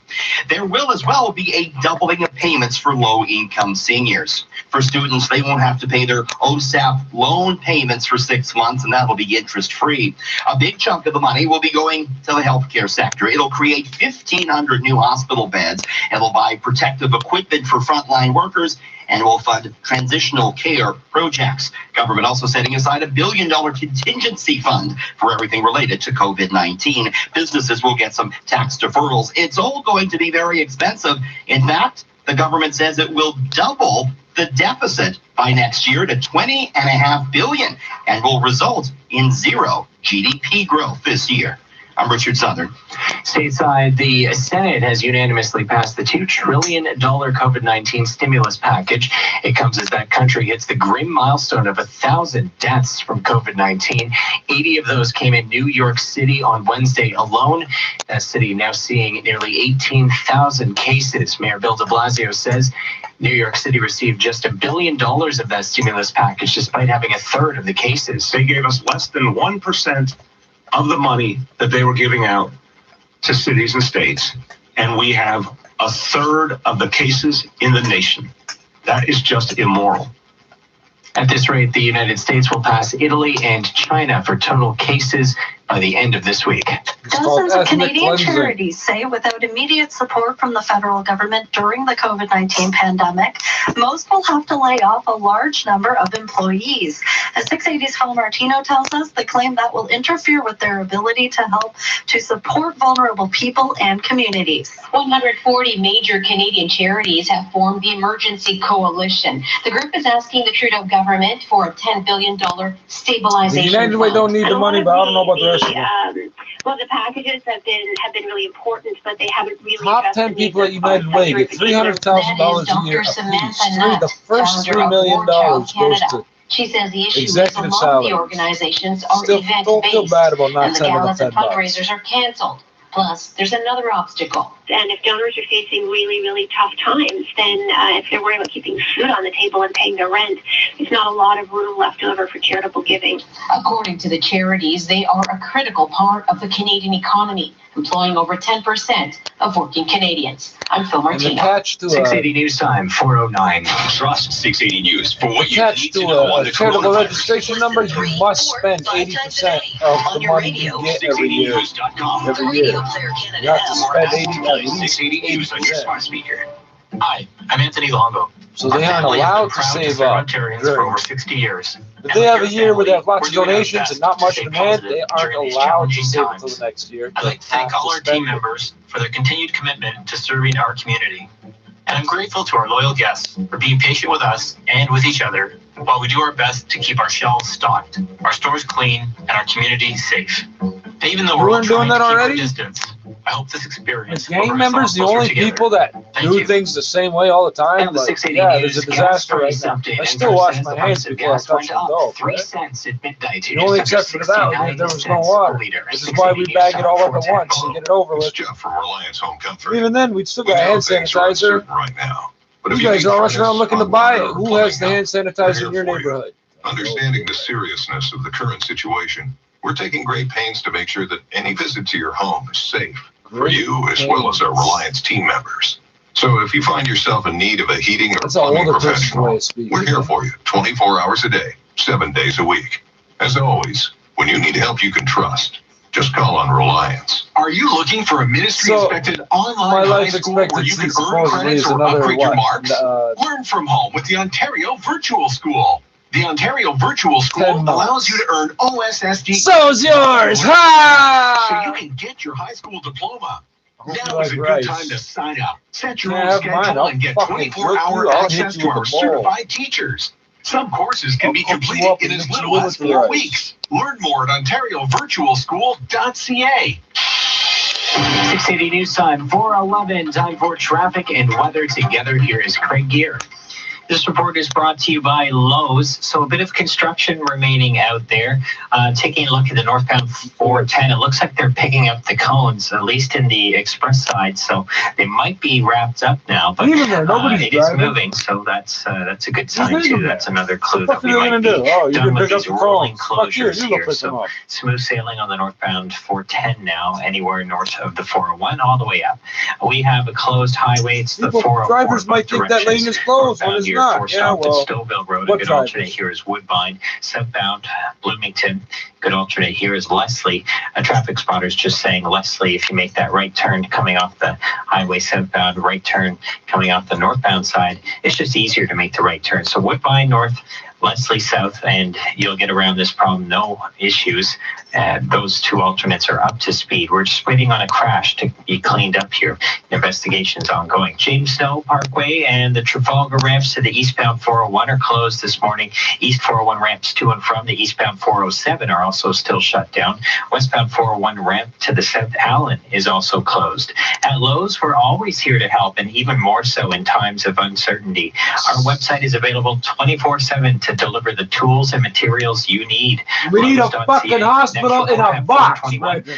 There will as well be a doubling of payments for low-income seniors. For students, they won't have to pay their OSAP loan payments for 6 months, and that'll be interest-free. A big chunk of the money will be going to the healthcare sector. It'll create 1,500 new hospital beds. It'll buy protective equipment for frontline workers, and will fund transitional care projects. Government also setting aside $1 billion contingency fund for everything related to COVID-19. Businesses will get some tax deferrals. It's all going to be very expensive. In fact, the government says it will double the deficit by next year to $20.5 billion and will result in 0 GDP growth this year. I'm Richard Southern. Stateside, the Senate has unanimously passed the $2 trillion COVID-19 stimulus package. It comes as that country hits the grim milestone of 1,000 deaths from COVID-19. 80 of those came in New York City on Wednesday alone. That city now seeing nearly 18,000 cases. Mayor Bill de Blasio says New York City received just $1 billion of that stimulus package, despite having a third of the cases. They gave us less than 1% of the money that they were giving out to cities and states, and we have a third of the cases in the nation. That is just immoral. At this rate, the United States will pass Italy and China for total cases by the end of this week. Dozens of Canadian charities say without immediate support from the federal government during the COVID-19 pandemic, most will have to lay off a large number of employees. As 680's Phil Martino tells us, they claim that will interfere with their ability to help to support vulnerable people and communities. 140 major Canadian charities have formed the Emergency Coalition. The group is asking the Trudeau government for a $10 billion stabilization The United Way don't need the money, but I don't know about the rest of them. Well, the packages have been really important, but they haven't really. Top 10 people at United Way get $300,000 a year apiece. The first $3 million goes to She says the issue is executive among salaries. the organizations are Still don't feel event-based, bad about not and the sending them galas and $10. fundraisers are canceled. Plus, there's another obstacle. And if donors are facing really, really tough times, then if they're worried about keeping food on the table and paying their rent, there's not a lot of room left over for charitable giving. According to the charities, they are a critical part of the Canadian economy, employing over 10% of working Canadians. I'm Phil Martino. 680 News Time, 4:09. Trust 680 News for what you Attached need to to know on a the charitable coronavirus. registration number, you must spend 80% of the money you get every year. Every year. You have to spend 680 News on your smart speaker. Hi, I'm Anthony Longo. So they aren't allowed to save up. Ontarians for over 60 years. If they have a year where they have lots of donations and not much demand, they aren't allowed to save until the next year. I'd like to thank all our team members for their continued commitment to serving our community. And I'm grateful to our loyal guests for being patient with us and with each other while we do our best to keep our shelves stocked, our stores clean, and our community safe. And even though we're all trying to keep our distance, I hope this experience. Gang members, the only people that do things the same way all the time. Like, yeah, there's a disaster right now. I still wash my hands before I touch the dough. 3 cents at midnight. The only exception to that was if there was no water. This is why we bag it all up at once and get it over with. From Reliance Home Comfort. Even then, we'd still got hand sanitizer. Right now. You guys are all rushing around looking to buy it. Who has the hand sanitizer in your neighborhood? Understanding the seriousness of the current situation, we're taking great pains to make sure that any visit to your home is safe for you as well as our Reliance team members. So if you find yourself in need of a heating or plumbing professional, we're here for you 24 hours a day, 7 days a week. As always, when you need help you can trust, Just call on Reliance. Are you looking for a ministry-inspected online high school where you can earn credits or upgrade your marks? Learn from home with the Ontario Virtual School. The Ontario Virtual School allows you to earn OSSD. So's yours! Ha! So you can get your high school diploma. Now is a good time to sign up. Set your own schedule and get 24-hour access to our certified teachers. Some courses can be completed in as little as 4 weeks. Learn more at OntarioVirtualSchool.ca. 680 News Time, 4:11. Time for traffic and weather together. Here is Craig Gear. This report is brought to you by Lowe's. So a bit of construction remaining out there. Taking a look at the northbound 410, it looks like they're picking up the cones, at least in the express side. So they might be wrapped up now, but it is moving. So that's a good sign too. That's another clue that we might be done with these rolling closures here. So smooth sailing on the northbound 410 now, anywhere north of the 401 all the way up. We have a closed highway. It's the 404. Drivers might think that lane is closed when it's not. Yeah, well, at Stouffville Road. A good alternate here is Woodbine. Southbound Bloomington. Good alternate here is Leslie. A traffic spotter's just saying, Leslie, if you make that right turn coming off the highway southbound, right turn coming off the northbound side, it's just easier to make the right turn. So Woodbine north, Leslie south, and you'll get around this problem. No issues. Those two alternates are up to speed. We're just waiting on a crash to be cleaned up here. Investigation's ongoing. James Snow Parkway and the Trafalgar ramps to the eastbound 401 are closed this morning. East 401 ramps to and from the eastbound 407 are also still shut down. Westbound 401 ramp to the South Allen is also closed. At Lowe's, we're always here to help, and even more so in times of uncertainty. Our website is available 24/7 to deliver the tools and materials you need. We need a fucking hospital in a box.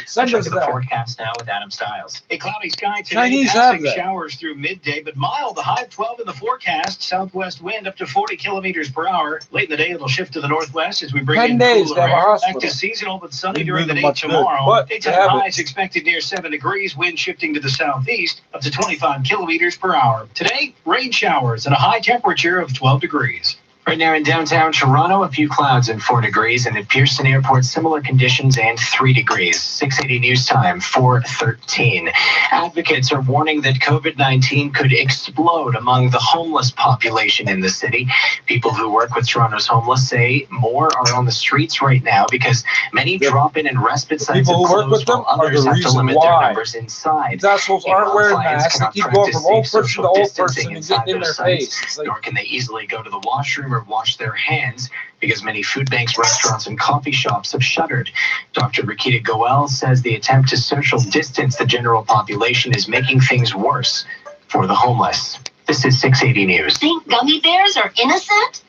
Send us the forecast now with Adam Stiles. A cloudy sky today, passing showers through midday, but mild. The high 12 in the forecast. Southwest wind up to 40 kilometers per hour. Late in the day, it'll shift to the northwest as we bring 10 in days cooler to have a air. hospital. Back to seasonal, but sunny during the day tomorrow. Daytime highs expected near 7 degrees. Wind shifting to the southeast up to 25 kilometers per hour. Today, rain showers and a high temperature of 12 degrees. Right now in downtown Toronto, a few clouds and 4 degrees, and at Pearson Airport, similar conditions and 3 degrees. 680 News Time, 4:13. Advocates are warning that COVID-19 could explode among the homeless population in the city. People who work with Toronto's homeless say more are on the streets right now because many drop in and respite sites have closed, while others have to limit their numbers inside. Assholes aren't wearing masks. They keep going from old person to old person and getting in their face. Nor can they easily go to the washroom or wash their hands because many food banks, restaurants, and coffee shops have shuttered. Dr. Rakita Goel says the attempt to social distance the general population is making things worse for the homeless. This is 680 News. Think gummy bears are innocent?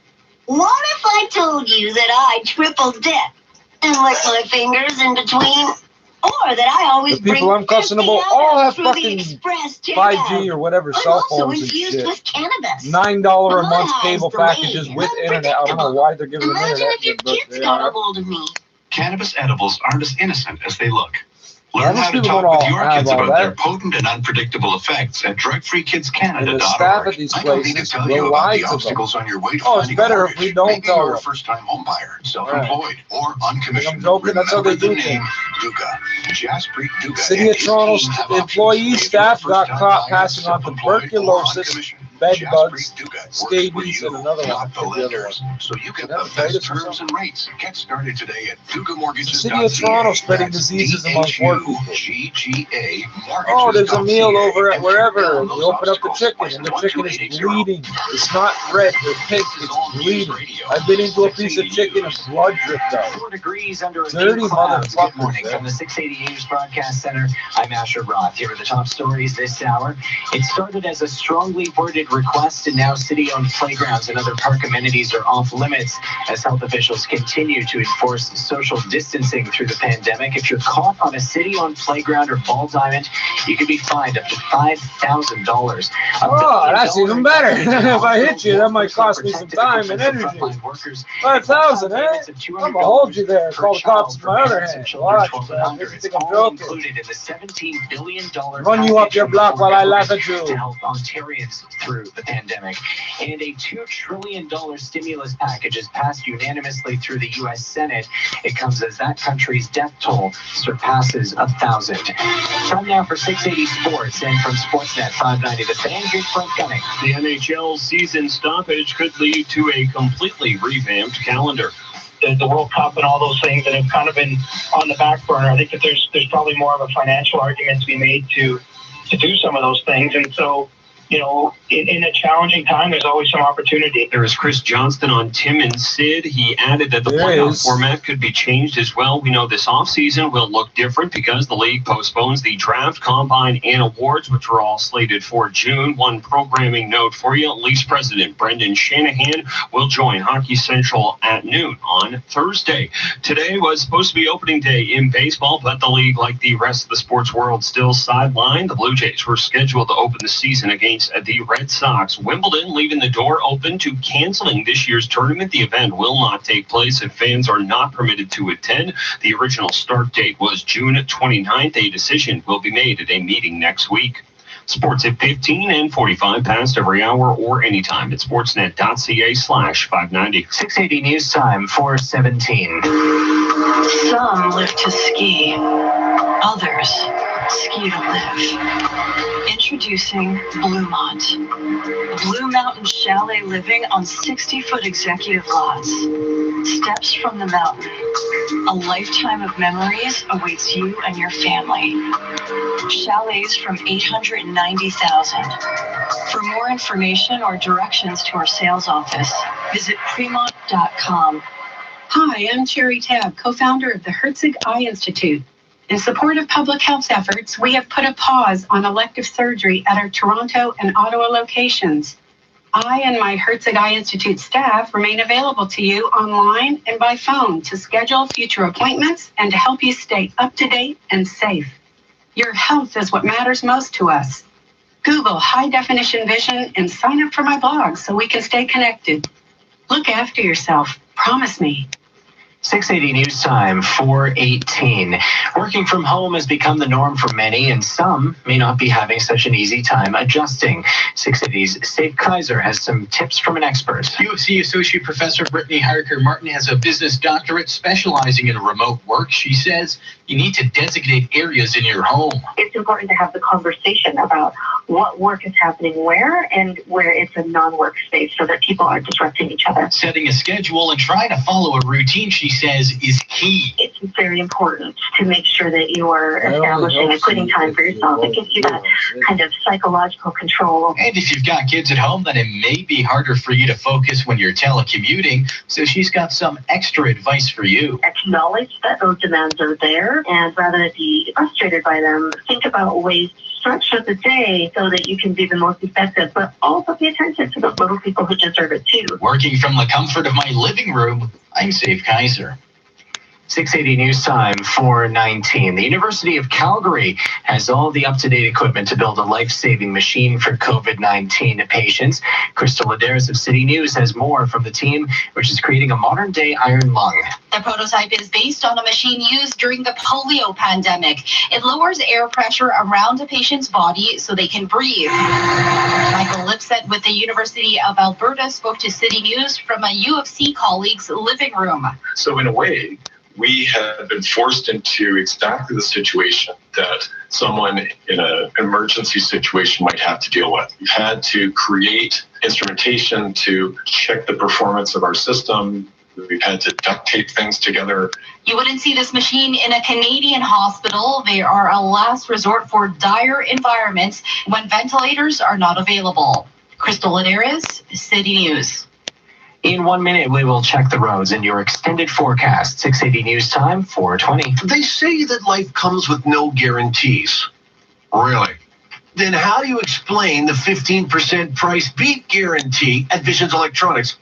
What if I told you that I triple dip and lick my fingers in between? Or that I always the people I'm cussing about all have fucking 5G or whatever cell phones and shit. With cannabis. $9 a month cable packages with internet. I don't know why they're giving them internet, but they are. Cannabis edibles aren't as innocent as they look. Learn how to talk with your kids about their potent and unpredictable effects at drugfreekidscanada.org. And the staff at these places will lie to them. Oh, it's better if we don't tell them. First-time home buyer, self-employed, or uncommissioned. I'm joking, that's how they do things. City of Toronto's employees, staff got caught passing on tuberculosis, bed bugs, scabies, and another one. So you get the best terms and rates. Get started today at DugaMortgages.ca. City of Toronto spreading diseases among poor people. Oh, there's a meal over at wherever. You open up the chicken, and the chicken is bleeding. It's not red or pink, it's bleeding. I've been into a piece of chicken and blood dripped out. 4 degrees under dirty motherfucker. Good morning from the 680 News Broadcast Center. I'm Asher Roth. Here are the top stories this hour. It started as a strongly worded request, and now city-owned playgrounds and other park amenities are off limits as health officials continue to enforce social distancing through the pandemic. If you're caught on a city-owned playground or ball diamond, you could be fined up to $5,000. Oh, that's even better. If I hit you, that might cost me some time and energy. 5,000, eh? I'm gonna hold you there. Call the cops with my other hand. Watch, man. This is I'm joking. Included in the $17 billion run you up your block while I laugh at you. To help Ontarians through through the pandemic. And a $2 trillion stimulus package is passed unanimously through the U.S. Senate. It comes as that country's death toll surpasses 1,000. Time now for 680 Sports, and from Sportsnet 590 The Fan, here's Frank Gunning. The NHL season stoppage could lead to a completely revamped calendar. The World Cup and all those things that have kind of been on the back burner. I think that there's probably more of a financial argument to be made to do some of those things. And so, you know, in a challenging time, there's always some opportunity. There is Chris Johnston on Tim and Sid. He added that the playoff format could be changed as well. We know this offseason will look different because the league postpones the draft, combine, and awards, which were all slated for June. One programming note for you, Leafs president Brendan Shanahan will join Hockey Central at noon on Thursday. Today was supposed to be opening day in baseball, but the league, like the rest of the sports world, still sidelined. The Blue Jays were scheduled to open the season against the Red Sox. Wimbledon leaving the door open to canceling this year's tournament. The event will not take place if fans are not permitted to attend. The original start date was June 29th. A decision will be made at a meeting next week. Sports at 15 and 45 past every hour or anytime at sportsnet.ca/590. 680 News Time 417. Some live to ski, others ski to live. Introducing Bluemont, Blue Mountain Chalet living on 60-foot executive lots. Steps from the mountain. A lifetime of memories awaits you and your family. Chalets from $890,000. For more information or directions to our sales office, visit Fremont.com. Hi, I'm Cherry Tabb, co-founder of the Herzig Eye Institute. In support of public health efforts, we have put a pause on elective surgery at our Toronto and Ottawa locations. I and my Herzig Eye Institute staff remain available to you online and by phone to schedule future appointments and to help you stay up to date and safe. Your health is what matters most to us. Google high definition vision and sign up for my blog so we can stay connected. Look after yourself. Promise me. 680 News Time 418. Working from home has become the norm for many, and some may not be having such an easy time adjusting. 680's Save Kaiser has some tips from an expert. U of C Associate Professor Brittany Harker-Martin has a business doctorate specializing in remote work. She says you need to designate areas in your home. It's important to have the conversation about what work is happening where and where it's a non-work space so that people aren't disrupting each other. Setting a schedule and trying to follow a routine, she says, is key. It's very important to make sure that you are establishing and putting time for yourself. It gives you that kind of psychological control. And if you've got kids at home, then it may be harder for you to focus when you're telecommuting. So she's got some extra advice for you. Acknowledge that those demands are there, and rather than be frustrated by them, think about ways to structure the day so that you can be the most effective, but also pay attention to the little people who deserve it too. Working from the comfort of my living room, I'm Save Kaiser. 680 News Time 419. The University of Calgary has all the up-to-date equipment to build a life-saving machine for COVID-19 patients. Crystal Adares of City News has more from the team, which is creating a modern-day iron lung. The prototype is based on a machine used during the polio pandemic. It lowers air pressure around a patient's body so they can breathe. Michael Lipset with the University of Alberta spoke to City News from a U of C colleague's living room. So in a way, we have been forced into exactly the situation that someone in an emergency situation might have to deal with. We've had to create instrumentation to check the performance of our system. We've had to duct tape things together. You wouldn't see this machine in a Canadian hospital. They are a last resort for dire environments when ventilators are not available. Crystal Adares, City News. In 1 minute, we will check the roads in your extended forecast. 680 News Time 420. They say that life comes with no guarantees. Really? Then how do you explain the 15% price beat guarantee at Visions Electronics?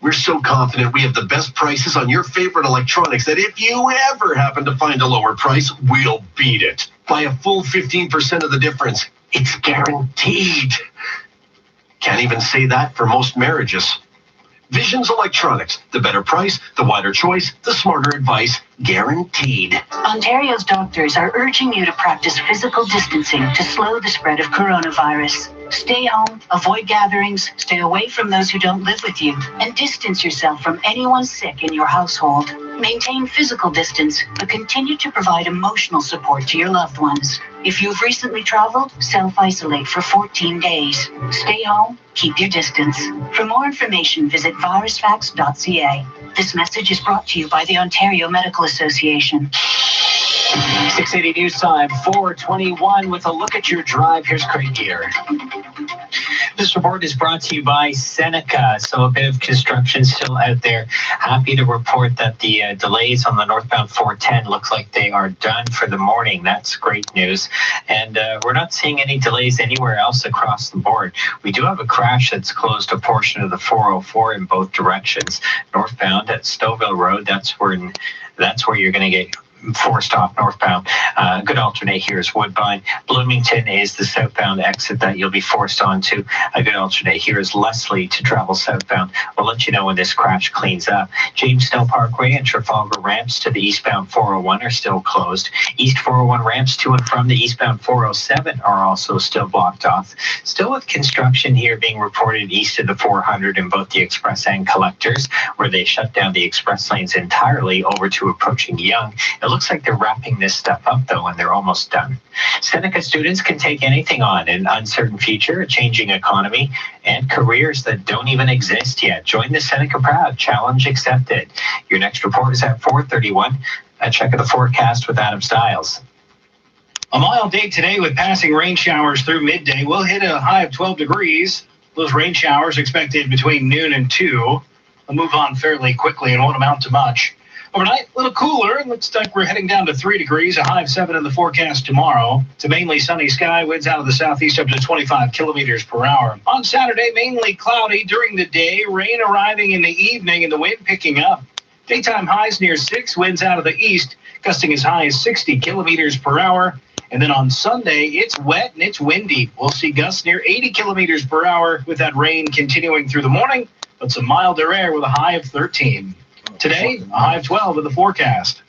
We're so confident we have the best prices on your favorite electronics that if you ever happen to find a lower price, we'll beat it by a full 15% of the difference. It's guaranteed. Can't even say that for most marriages. Visions Electronics, the better price, the wider choice, the smarter advice, guaranteed. Ontario's doctors are urging you to practice physical distancing to slow the spread of coronavirus. Stay home, avoid gatherings, stay away from those who don't live with you, and distance yourself from anyone sick in your household. Maintain physical distance, but continue to provide emotional support to your loved ones. If you've recently traveled, self-isolate for 14 days. Stay home, keep your distance. For more information, visit virusfacts.ca. This message is brought to you by the Ontario Medical Association. 680 News Time, 4:21 with a look at your drive. Here's Craig Gear. This report is brought to you by Seneca. So a bit of construction still out there. Happy to report that the delays on the northbound 410 look like they are done for the morning. That's great news. And we're not seeing any delays anywhere else across the board. We do have a crash that's closed a portion of the 404 in both directions. Northbound at Stouffville Road, that's where you're going to get forced off northbound. Good alternate here is Woodbine. Bloomington is the southbound exit that you'll be forced onto. A good alternate here is Leslie to travel southbound. We'll let you know when this crash cleans up. James Snow Parkway and Trafalgar ramps to the eastbound 401 are still closed. East 401 ramps to and from the eastbound 407 are also still blocked off. Still with construction here being reported east of the 400 in both the express and collectors, where they shut down the express lanes entirely over to approaching Yonge. It looks like they're wrapping this stuff up, though, and they're almost done. Seneca students can take anything on: an uncertain future, a changing economy, and careers that don't even exist yet. Join the Seneca Proud. Challenge accepted. Your next report is at 4:31. A check of the forecast with Adam Stiles. A mild day today with passing rain showers through midday. We'll hit a high of 12 degrees. Those rain showers expected between noon and 2. They'll move on fairly quickly and won't amount to much. Overnight, a little cooler. It looks like we're heading down to 3 degrees, a high of 7 in the forecast tomorrow. It's a mainly sunny sky, winds out of the southeast up to 25 kilometers per hour. On Saturday, mainly cloudy during the day, rain arriving in the evening and the wind picking up. Daytime highs near 6, winds out of the east, gusting as high as 60 kilometers per hour. And then on Sunday, it's wet and it's windy. We'll see gusts near 80 kilometers per hour with that rain continuing through the morning, but some milder air with a high of 13. Today, a high of 12 in the forecast.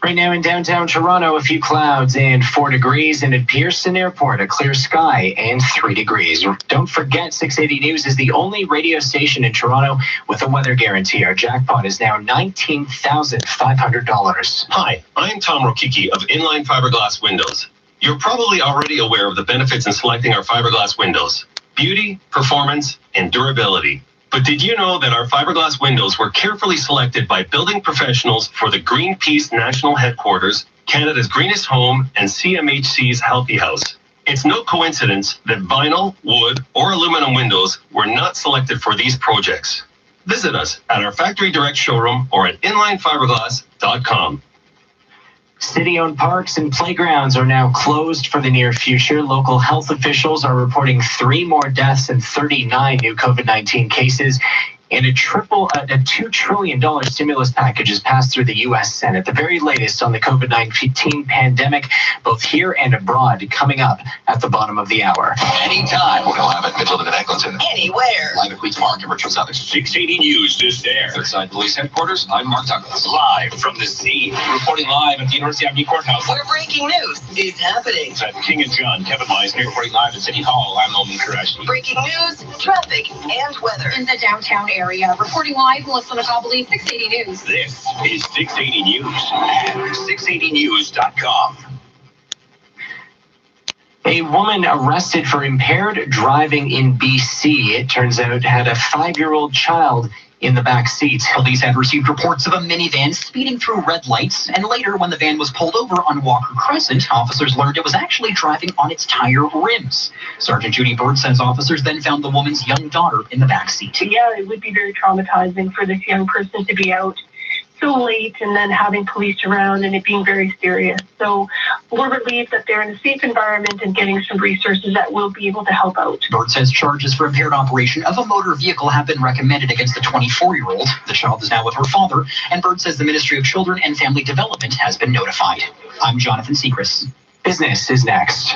Right now in downtown Toronto, a few clouds and 4 degrees, and at Pearson Airport, a clear sky and 3 degrees. Don't forget, 680 News is the only radio station in Toronto with a weather guarantee. Our jackpot is now $19,500. Hi, I'm Tom Rokicki of Inline Fiberglass Windows. You're probably already aware of the benefits in selecting our fiberglass windows: beauty, performance, and durability. But did you know that our fiberglass windows were carefully selected by building professionals for the Greenpeace National Headquarters, Canada's Greenest Home, and CMHC's Healthy House? It's no coincidence that vinyl, wood, or aluminum windows were not selected for these projects. Visit us at our Factory Direct showroom or at inlinefiberglass.com. City-owned parks and playgrounds are now closed for the near future. Local health officials are reporting 3 more deaths and 39 new COVID-19 cases. And a $2 trillion stimulus package is passed through the U.S. Senate, the very latest on the COVID-19 pandemic, both here and abroad, coming up at the bottom of the hour. Anytime. We'll have it Midland and Eglinton. Anywhere. Live at Queen's Park and Richmond Southern. 680 News is there. Thirdside Police Headquarters, I'm Mark Douglas. Live from the scene. Reporting live at the University Avenue Courthouse. Where breaking news is happening. At King and John, Kevin Meisner reporting live at City Hall. I'm Nolan Qureshi. Breaking news, traffic, and weather. In the downtown area, reporting live, Melissa McCobley, 680 News. This is 680 News at 680news.com. A woman arrested for impaired driving in BC, it turns out, had a 5-year-old child in the back seat. Police had received reports of a minivan speeding through red lights, and later, when the van was pulled over on Walker Crescent, officers learned it was actually driving on its tire rims. Sergeant Judy Bird says officers then found the woman's young daughter in the back seat. Yeah, it would be very traumatizing for this young person to be out so late and then having police around and it being very serious. So we're relieved that they're in a safe environment and getting some resources that will be able to help out. Bird says charges for impaired operation of a motor vehicle have been recommended against the 24-year-old. The child is now with her father, and Bird says the Ministry of Children and Family Development has been notified. I'm Jonathan Sechrist. Business is next.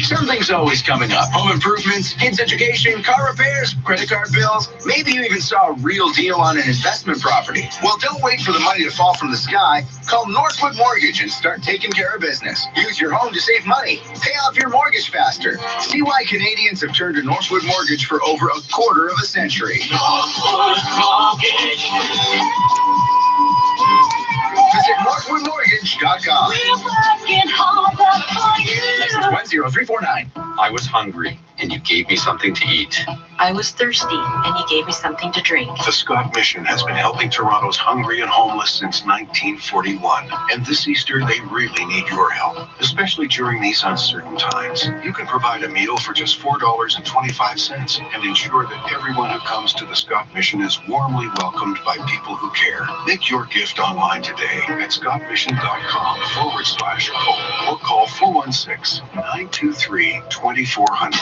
Something's always coming up. Home improvements, kids' education, car repairs, credit card bills. Maybe you even saw a real deal on an investment property. Well, don't wait for the money to fall from the sky. Call Northwood Mortgage and start taking care of business. Use your home to save money. Pay off your mortgage faster. See why Canadians have turned to Northwood Mortgage for over a quarter of a century. Northwood Mortgage. Visit NorthwoodMortgage.com. We're working harder for you. License 10349. I was hungry, and you gave me something to eat. I was thirsty, and you gave me something to drink. The Scott Mission has been helping Toronto's hungry and homeless since 1941. And this Easter, they really need your help, especially during these uncertain times. You can provide a meal for just $4.25 and ensure that everyone who comes to the Scott Mission is warmly welcomed by people who care. Make your gift online today at scottmission.com/hope or call 416-923-2400.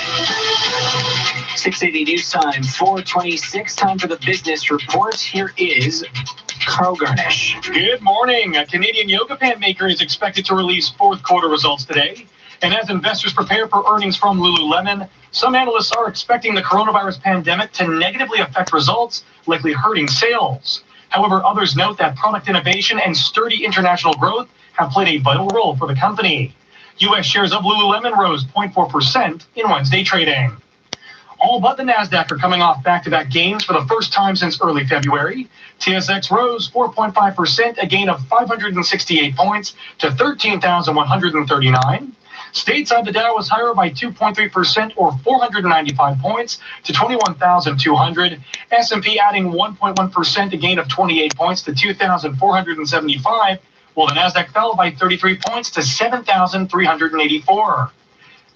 680 News Time, 4:26. Time for the business report. Here is Carl Garnish. Good morning. A Canadian yoga pant maker is expected to release fourth quarter results today. And as investors prepare for earnings from Lululemon, some analysts are expecting the coronavirus pandemic to negatively affect results, likely hurting sales. However, others note that product innovation and sturdy international growth have played a vital role for the company. U.S. shares of Lululemon rose 0.4% in Wednesday trading. All but the NASDAQ are coming off back-to-back gains for the first time since early February. TSX rose 4.5%, a gain of 568 points to 13,139. Stateside, the Dow was higher by 2.3% or 495 points to 21,200. S&P adding 1.1%, a gain of 28 points to 2,475, while the Nasdaq fell by 33 points to 7,384.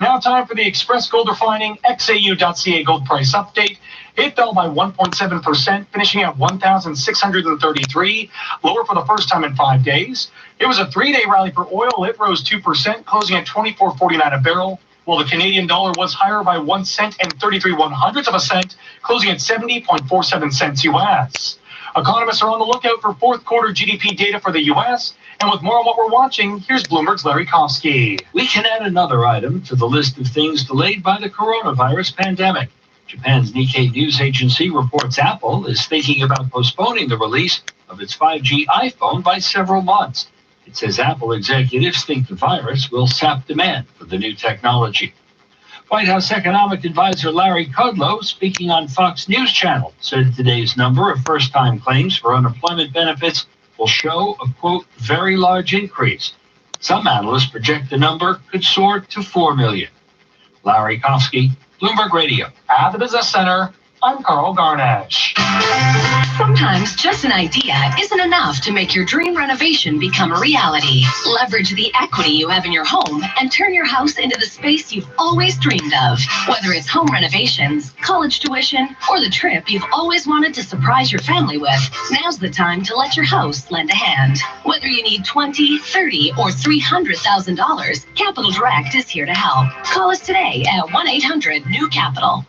Now time for the Express Gold Refining XAU.ca gold price update. It fell by 1.7%, finishing at 1,633, lower for the first time in 5 days. It was a 3-day rally for oil. It rose 2%, closing at $24.49 a barrel, while the Canadian dollar was higher by 1 cent and 33/100ths of a cent, closing at 70.47 cents U.S. Economists are on the lookout for fourth quarter GDP data for the U.S., and with more on what we're watching, here's Bloomberg's Larry Kofsky. We can add another item to the list of things delayed by the coronavirus pandemic. Japan's Nikkei news agency reports Apple is thinking about postponing the release of its 5G iPhone by several months. It says Apple executives think the virus will sap demand for the new technology. White House economic advisor Larry Kudlow, speaking on Fox News Channel, said today's number of first-time claims for unemployment benefits will show a, quote, very large increase. Some analysts project the number could soar to 4 million. Larry Kofsky, Bloomberg Radio. At the Business Center, I'm Carl Garnish. Sometimes just an idea isn't enough to make your dream renovation become a reality. Leverage the equity you have in your home and turn your house into the space you've always dreamed of. Whether it's home renovations, college tuition, or the trip you've always wanted to surprise your family with, now's the time to let your house lend a hand. Whether you need $20,000, $30,000, or $300,000, Capital Direct is here to help. Call us today at 1-800-NEW-CAPITAL.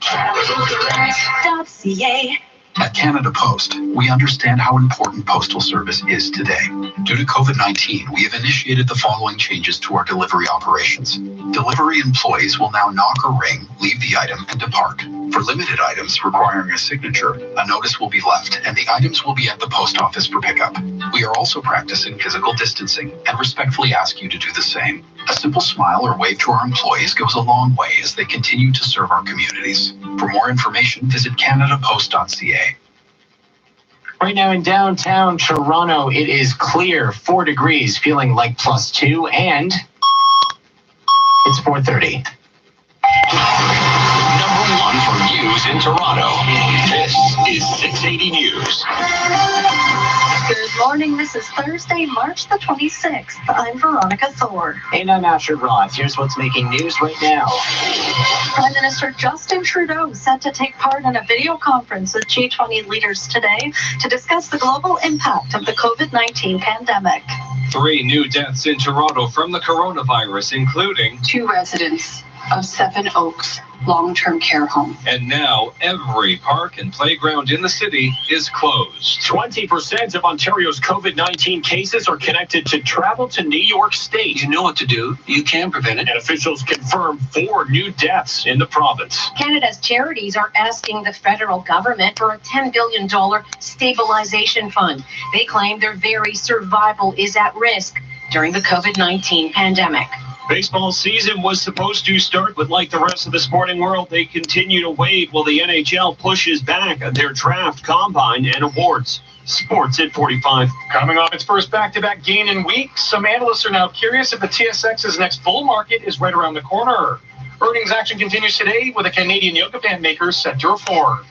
CA. At Canada Post, we understand how important postal service is today. Due to COVID-19, we have initiated the following changes to our delivery operations. Delivery employees will now knock or ring, leave the item, and depart. For limited items requiring a signature, a notice will be left, and the items will be at the post office for pickup. We are also practicing physical distancing and respectfully ask you to do the same. A simple smile or wave to our employees goes a long way as they continue to serve our communities. For more information, visit canadapost.ca. Right now in downtown Toronto, it is clear, 4 degrees, feeling like +2, and it's 4:30. Number 1 for news in Toronto. This is 680 News. Good morning. This is Thursday, March the 26th. I'm Veronica Thor. And I'm Asher Roth. Here's what's making news right now. Prime Minister Justin Trudeau set to take part in a video conference with G20 leaders today to discuss the global impact of the COVID-19 pandemic. 3 new deaths in Toronto from the coronavirus, including 2 residents of Seven Oaks long-term care home. And now every park and playground in the city is closed. 20% of Ontario's COVID-19 cases are connected to travel to New York State. You know what to do. You can prevent it. And officials confirm 4 new deaths in the province. Canada's charities are asking the federal government for a $10 billion stabilization fund. They claim their very survival is at risk during the COVID-19 pandemic. Baseball season was supposed to start, but like the rest of the sporting world, they continue to wait while the NHL pushes back on their draft, combine, and awards. Sports at 45. Coming off its first back-to-back gain in weeks, some analysts are now curious if the TSX's next bull market is right around the corner. Earnings action continues today with a Canadian yoga pant maker set to report.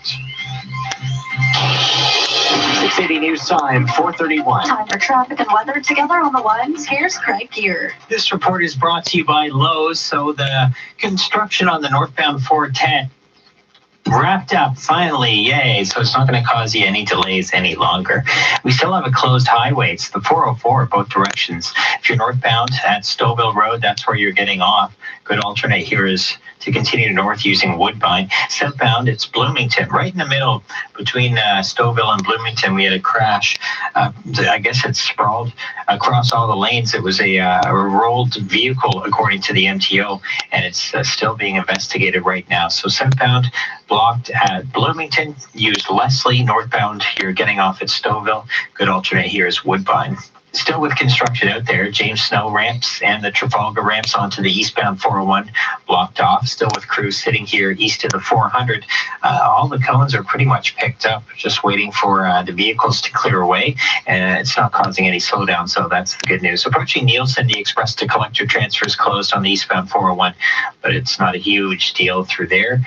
680 News Time, 4:31. Time for traffic and weather together on the ones. Here's Craig Gear. This report is brought to you by Lowe's. So the construction on the northbound 410 wrapped up finally, yay. So it's not going to cause you any delays any longer. We still have a closed highway. It's the 404 both directions. If you're northbound at Stouffville Road, that's where you're getting off. Good alternate here is to continue north using Woodbine. Southbound, it's Bloomington. Right in the middle between Stouffville and Bloomington, we had a crash. I guess it sprawled across all the lanes. It was a rolled vehicle, according to the MTO, and it's still being investigated right now. So southbound, blocked at Bloomington. Use Leslie. Northbound, you're getting off at Stouffville. Good alternate here is Woodbine. Still with construction out there, James Snow ramps and the Trafalgar ramps onto the eastbound 401 blocked off. Still with crews sitting here east of the 400. All the cones are pretty much picked up, just waiting for the vehicles to clear away, and it's not causing any slowdown, so that's the good news. Approaching Nielsen, the express to collector transfer is closed on the eastbound 401, but it's not a huge deal through there.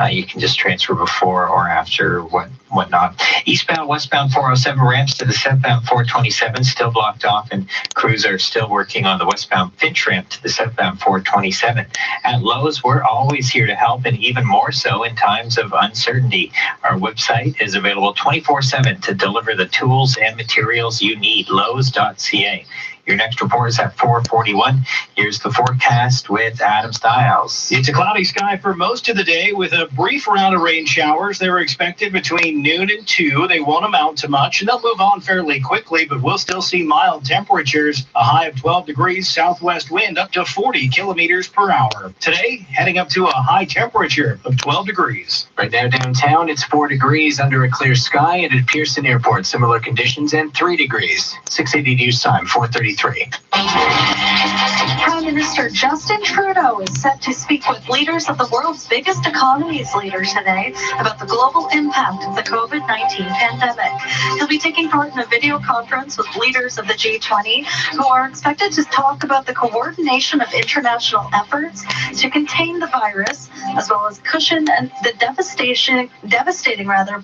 You can just transfer before or after whatnot. Eastbound, westbound 407 ramps to the southbound 427 still blocked off, and crews are still working on the westbound Finch ramp to the southbound 427. At Lowe's, we're always here to help, and even more so in times of uncertainty. Our website is available 24/7 to deliver the tools and materials you need. Lowe's.ca. Your next report is at 4:41. Here's the forecast with Adam Stiles. It's a cloudy sky for most of the day with a brief round of rain showers. They were expected between noon and 2. They won't amount to much, and they'll move on fairly quickly, but we'll still see mild temperatures. A high of 12 degrees, southwest wind up to 40 kilometers per hour. Today, heading up to a high temperature of 12 degrees. Right now downtown, it's 4 degrees under a clear sky, and at Pearson Airport, similar conditions, and 3 degrees. 680 News Time, 4:33. Prime Minister Justin Trudeau is set to speak with leaders of the world's biggest economies later today about the global impact of the COVID-19 pandemic. He'll be taking part in a video conference with leaders of the G20 who are expected to talk about the coordination of international efforts to contain the virus, as well as cushion the devastating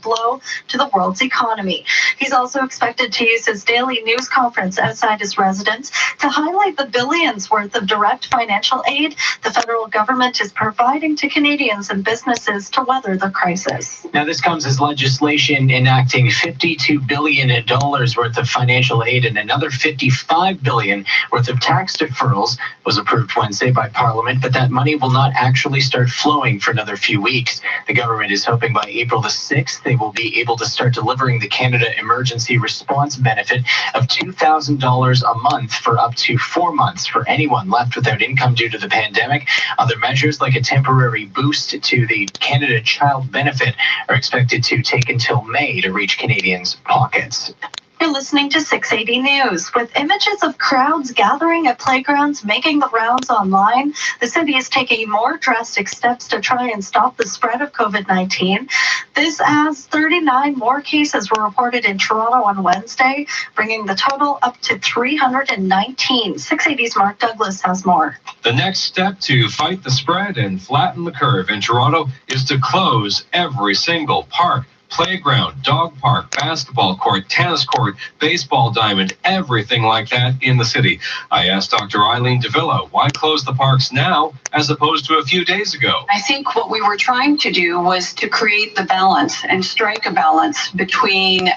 blow to the world's economy. He's also expected to use his daily news conference outside his residence to highlight the billions worth of direct financial aid the federal government is providing to Canadians and businesses to weather the crisis. Now, this comes as legislation enacting $52 billion worth of financial aid and another $55 billion worth of tax deferrals was approved Wednesday by Parliament, but that money will not actually start flowing for another few weeks. The government is hoping by April the 6th, they will be able to start delivering the Canada Emergency Response Benefit of $2,000 a month for up to 4 months for anyone left without income due to the pandemic. Other measures like a temporary boost to the Canada Child Benefit are expected to take until May to reach Canadians' pockets. You're listening to 680 News. With images of crowds gathering at playgrounds making the rounds online, the city is taking more drastic steps to try and stop the spread of COVID-19. This as 39 more cases were reported in Toronto on Wednesday, bringing the total up to 319. 680's Mark Douglas has more. The next step to fight the spread and flatten the curve in Toronto is to close every single park, playground, dog park, basketball court, tennis court, baseball diamond, everything like that in the city. I asked Dr. Eileen Davila why close the parks now as opposed to a few days ago. I think what we were trying to do was to create the balance and strike a balance between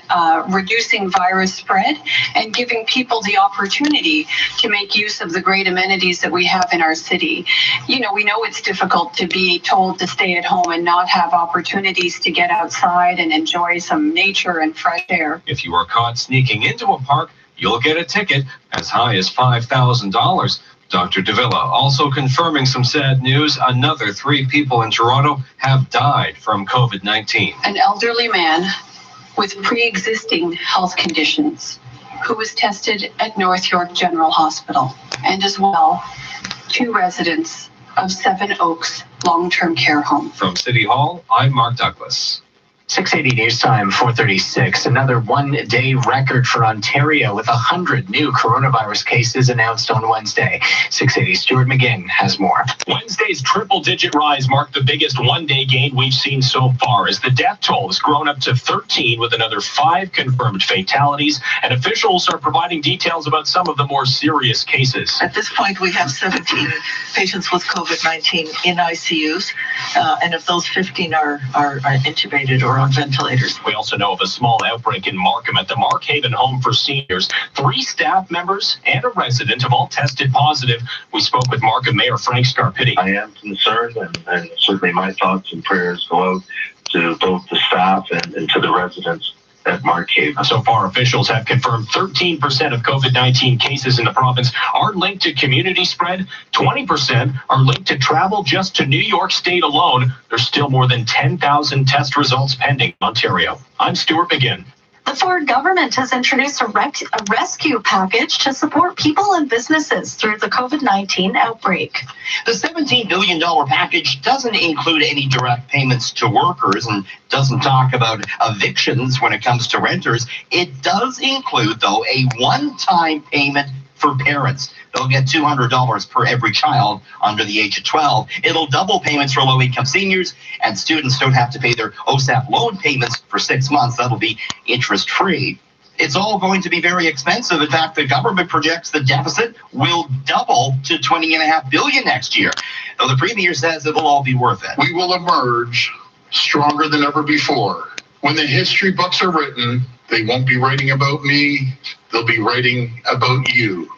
reducing virus spread and giving people the opportunity to make use of the great amenities that we have in our city. You know, we know it's difficult to be told to stay at home and not have opportunities to get outside and enjoy some nature and fresh air. If you are caught sneaking into a park, you'll get a ticket as high as $5,000. Dr. Davila also confirming some sad news. Another 3 people in Toronto have died from COVID-19. An elderly man with pre-existing health conditions who was tested at North York General Hospital, and as well 2 residents of Seven Oaks Long-Term Care Home. From City Hall, I'm Mark Douglas. 680 News Time, 4:36. Another one-day record for Ontario with 100 new coronavirus cases announced on Wednesday. 680 Stuart McGinn has more. Wednesday's triple-digit rise marked the biggest one-day gain we've seen so far, as the death toll has grown up to 13 with another 5 confirmed fatalities, and officials are providing details about some of the more serious cases. At this point, we have 17 patients with COVID-19 in ICUs, and of those, 15 are intubated or on ventilators. We also know of a small outbreak in Markham at the Markhaven Home for Seniors. 3 staff members and a resident have all tested positive. We spoke with Markham Mayor Frank Scarpitti. I am concerned, and certainly my thoughts and prayers go out to both the staff and to the residents at Markhaven. So far, officials have confirmed 13% of COVID-19 cases in the province are linked to community spread. 20% are linked to travel just to New York State alone. There's still more than 10,000 test results pending in Ontario. I'm Stuart McGinn. The Ford government has introduced a rescue package to support people and businesses through the COVID-19 outbreak. The $17 billion package doesn't include any direct payments to workers and doesn't talk about evictions when it comes to renters. It does include, though, a one-time payment for parents. They'll get $200 per every child under the age of 12. It'll double payments for low-income seniors, and students don't have to pay their OSAP loan payments for 6 months. That'll be interest-free. It's all going to be very expensive. In fact, the government projects the deficit will double to $20.5 billion next year. Though the premier says it'll all be worth it. We will emerge stronger than ever before. When the history books are written, they won't be writing about me. They'll be writing about you,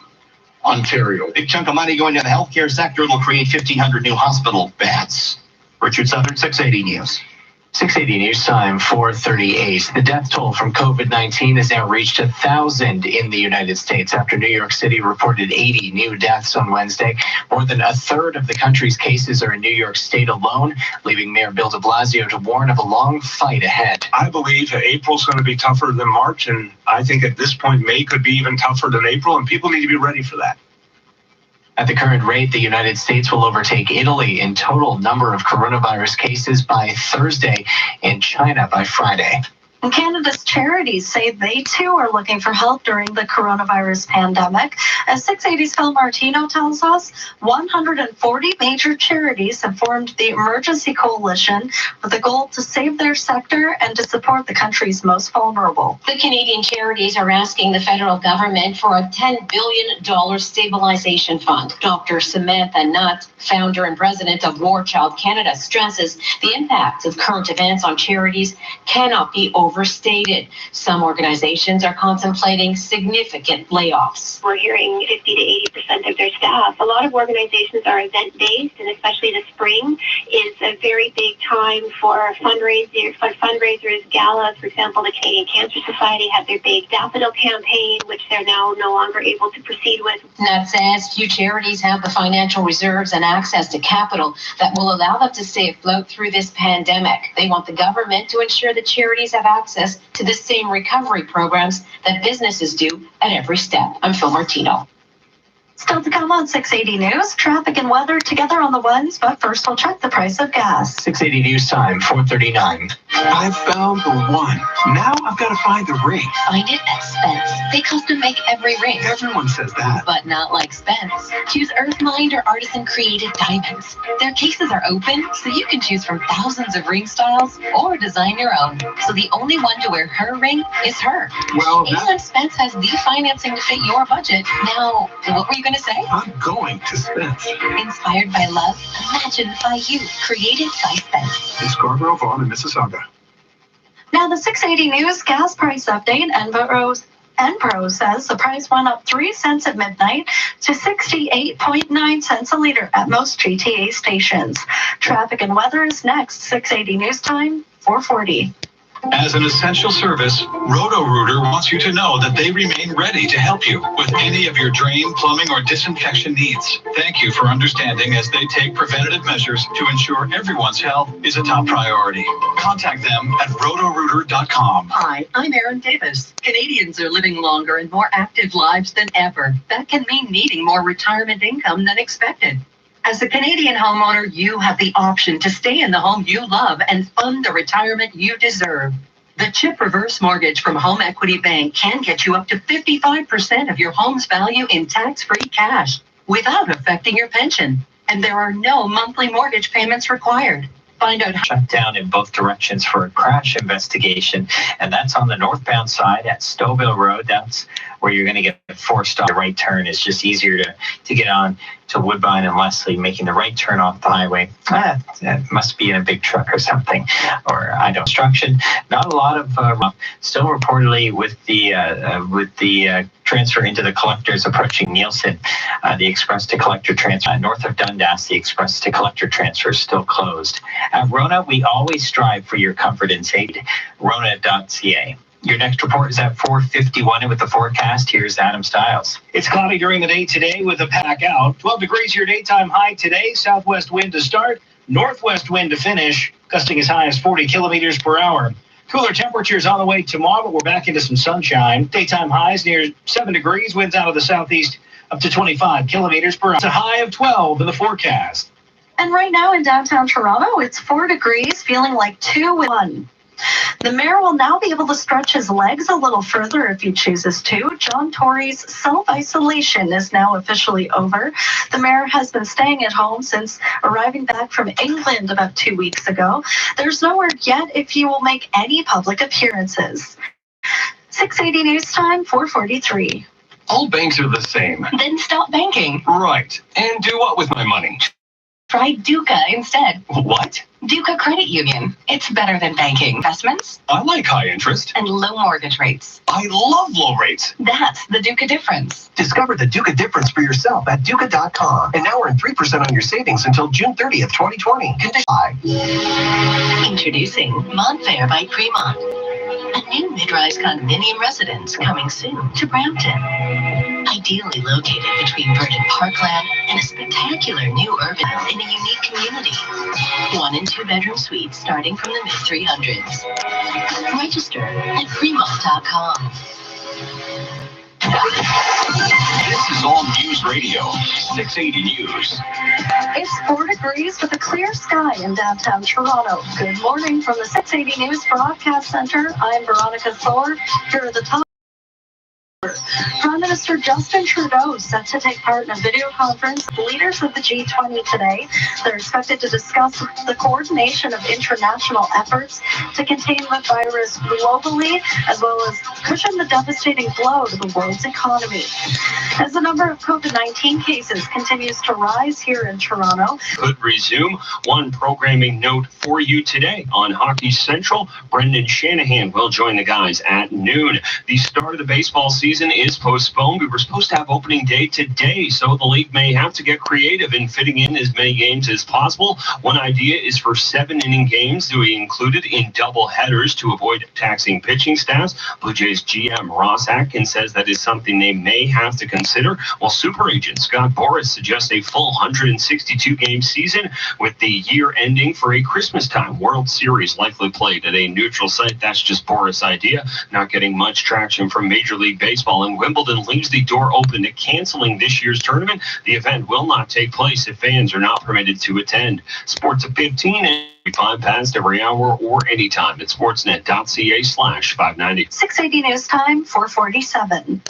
Ontario. Big chunk of money going to the healthcare sector. It'll create 1,500 new hospital beds. Richard Southern, 680 News. 680 News Time, 4:38. The death toll from COVID-19 has now reached 1,000 in the United States after New York City reported 80 new deaths on Wednesday. More than a third of the country's cases are in New York State alone, leaving Mayor Bill de Blasio to warn of a long fight ahead. I believe that April's going to be tougher than March, and I think at this point May could be even tougher than April, and people need to be ready for that. At the current rate, the United States will overtake Italy in total number of coronavirus cases by Thursday and China by Friday. And Canada's charities say they too are looking for help during the coronavirus pandemic. As 680's Phil Martino tells us, 140 major charities have formed the Emergency Coalition with the goal to save their sector and to support the country's most vulnerable. The Canadian charities are asking the federal government for a $10 billion stabilization fund. Dr. Samantha Nutt, founder and president of War Child Canada, stresses the impact of current events on charities cannot be overstated. Some organizations are contemplating significant layoffs. We're hearing 50 to 80% of their staff. A lot of organizations are event-based, and especially the spring is a very big time for fundraisers, galas. For example, the Canadian Cancer Society had their big Daffodil campaign, which they're now no longer able to proceed with. Nutt says few charities have the financial reserves and access to capital that will allow them to stay afloat through this pandemic. They want the government to ensure that charities have access to the same recovery programs that businesses do at every step. I'm Phil Martino. Still to come on 680 News, traffic and weather together on the ones, but first we'll check the price of gas. 680 News time, 4:39. I found the one. Now I've got to find the ring. Find it at Spence. They custom make every ring. Everyone says that. But not like Spence. Choose Earthmind or artisan-created diamonds. Their cases are open, so you can choose from thousands of ring styles or design your own. So the only one to wear her ring is her. Well, and Spence has the financing to fit your budget. Now, what were you going to say? I'm going to Spence. Inspired by love, imagined by you, created by Spence. In Scarborough, Vaughan, and Mississauga. Now the 680 News gas price update. Enpro says the price went up 3 cents at midnight to 68.9 cents a liter at most GTA stations. Traffic and weather is next. 680 News time, 4:40. As an essential service, Roto-Rooter wants you to know that they remain ready to help you with any of your drain, plumbing, or disinfection needs. Thank you for understanding as they take preventative measures to ensure everyone's health is a top priority. Contact them at rotorooter.com. Hi, I'm Erin Davis. Canadians are living longer and more active lives than ever. That can mean needing more retirement income than expected. As a Canadian homeowner, you have the option to stay in the home you love and fund the retirement you deserve. The CHIP reverse mortgage from Home Equity Bank can get you up to 55% of your home's value in tax-free cash without affecting your pension. And there are no monthly mortgage payments required. Find out how. Shut down in both directions for a crash investigation, and that's on the northbound side at Stouffville Road. That's where you're going to get forced off. The right turn is just easier to get on to Woodbine and Leslie, making the right turn off the highway. That must be in a big truck or something, or I don't. Construction. Not a lot of still reportedly with the transfer into the collectors approaching Nielsen, the express to collector transfer north of Dundas. The express to collector transfer is still closed. At Rona, we always strive for your comfort and safety. Rona.ca. Your next report is at 4:51, and with the forecast, here's Adam Stiles. It's cloudy during the day today with a pack out. 12 degrees your daytime high today. Southwest wind to start, northwest wind to finish, gusting as high as 40 kilometers per hour. Cooler temperatures on the way tomorrow, but we're back into some sunshine. Daytime highs near 7 degrees, winds out of the southeast up to 25 kilometers per hour. It's a high of 12 in the forecast. And right now in downtown Toronto, it's 4 degrees, feeling like 2-1. The mayor will now be able to stretch his legs a little further if he chooses to. John Tory's self-isolation is now officially over. The mayor has been staying at home since arriving back from England about 2 weeks ago. There's no word yet if he will make any public appearances. 680 News time, 4:43. All banks are the same. Then stop banking. Right. And do what with my money? Try Duca instead. What? Duca Credit Union. It's better than banking. Investments I like high interest. and low mortgage rates. I love low rates. That's the Duca difference. Discover the Duca difference for yourself at Duca.com. And now earn 3% on your savings until June 30th, 2020. Introducing Montfair by Cremont, a new mid-rise condominium residence coming soon to Brampton. Ideally located between Virgin Parkland and a spectacular new urban in a unique community. 1 and 2 bedroom suites starting from the mid-300s. Register at Cremont.com. This is All News Radio, 680 News. It's 4 degrees with a clear sky in downtown Toronto. Good morning from the 680 News Broadcast Center. I'm Veronica Thor. Here are the top. Prime Minister Justin Trudeau is set to take part in a video conference with leaders of the G20 today. They're expected to discuss the coordination of international efforts to contain the virus globally, as well as cushion the devastating blow to the world's economy. As the number of COVID-19 cases continues to rise here in Toronto, Could resume. One programming note for you today on Hockey Central. Brendan Shanahan will join the guys at noon. The start of the baseball season is postponed. We were supposed to have opening day today, so the league may have to get creative in fitting in as many games as possible. One idea is for 7-inning games to be included in double headers to avoid taxing pitching staffs. Blue Jays GM Ross Atkins says that is something they may have to consider, while super agent Scott Boras suggests a full 162-game season with the year ending for a Christmas time World Series likely played at a neutral site. That's just Boras' idea, not getting much traction from Major League Baseball. and Wimbledon leaves the door open to canceling this year's tournament. The event will not take place if fans are not permitted to attend. Sports at 15 and 5 past every hour or anytime at sportsnet.ca/590. 680 news time, 447.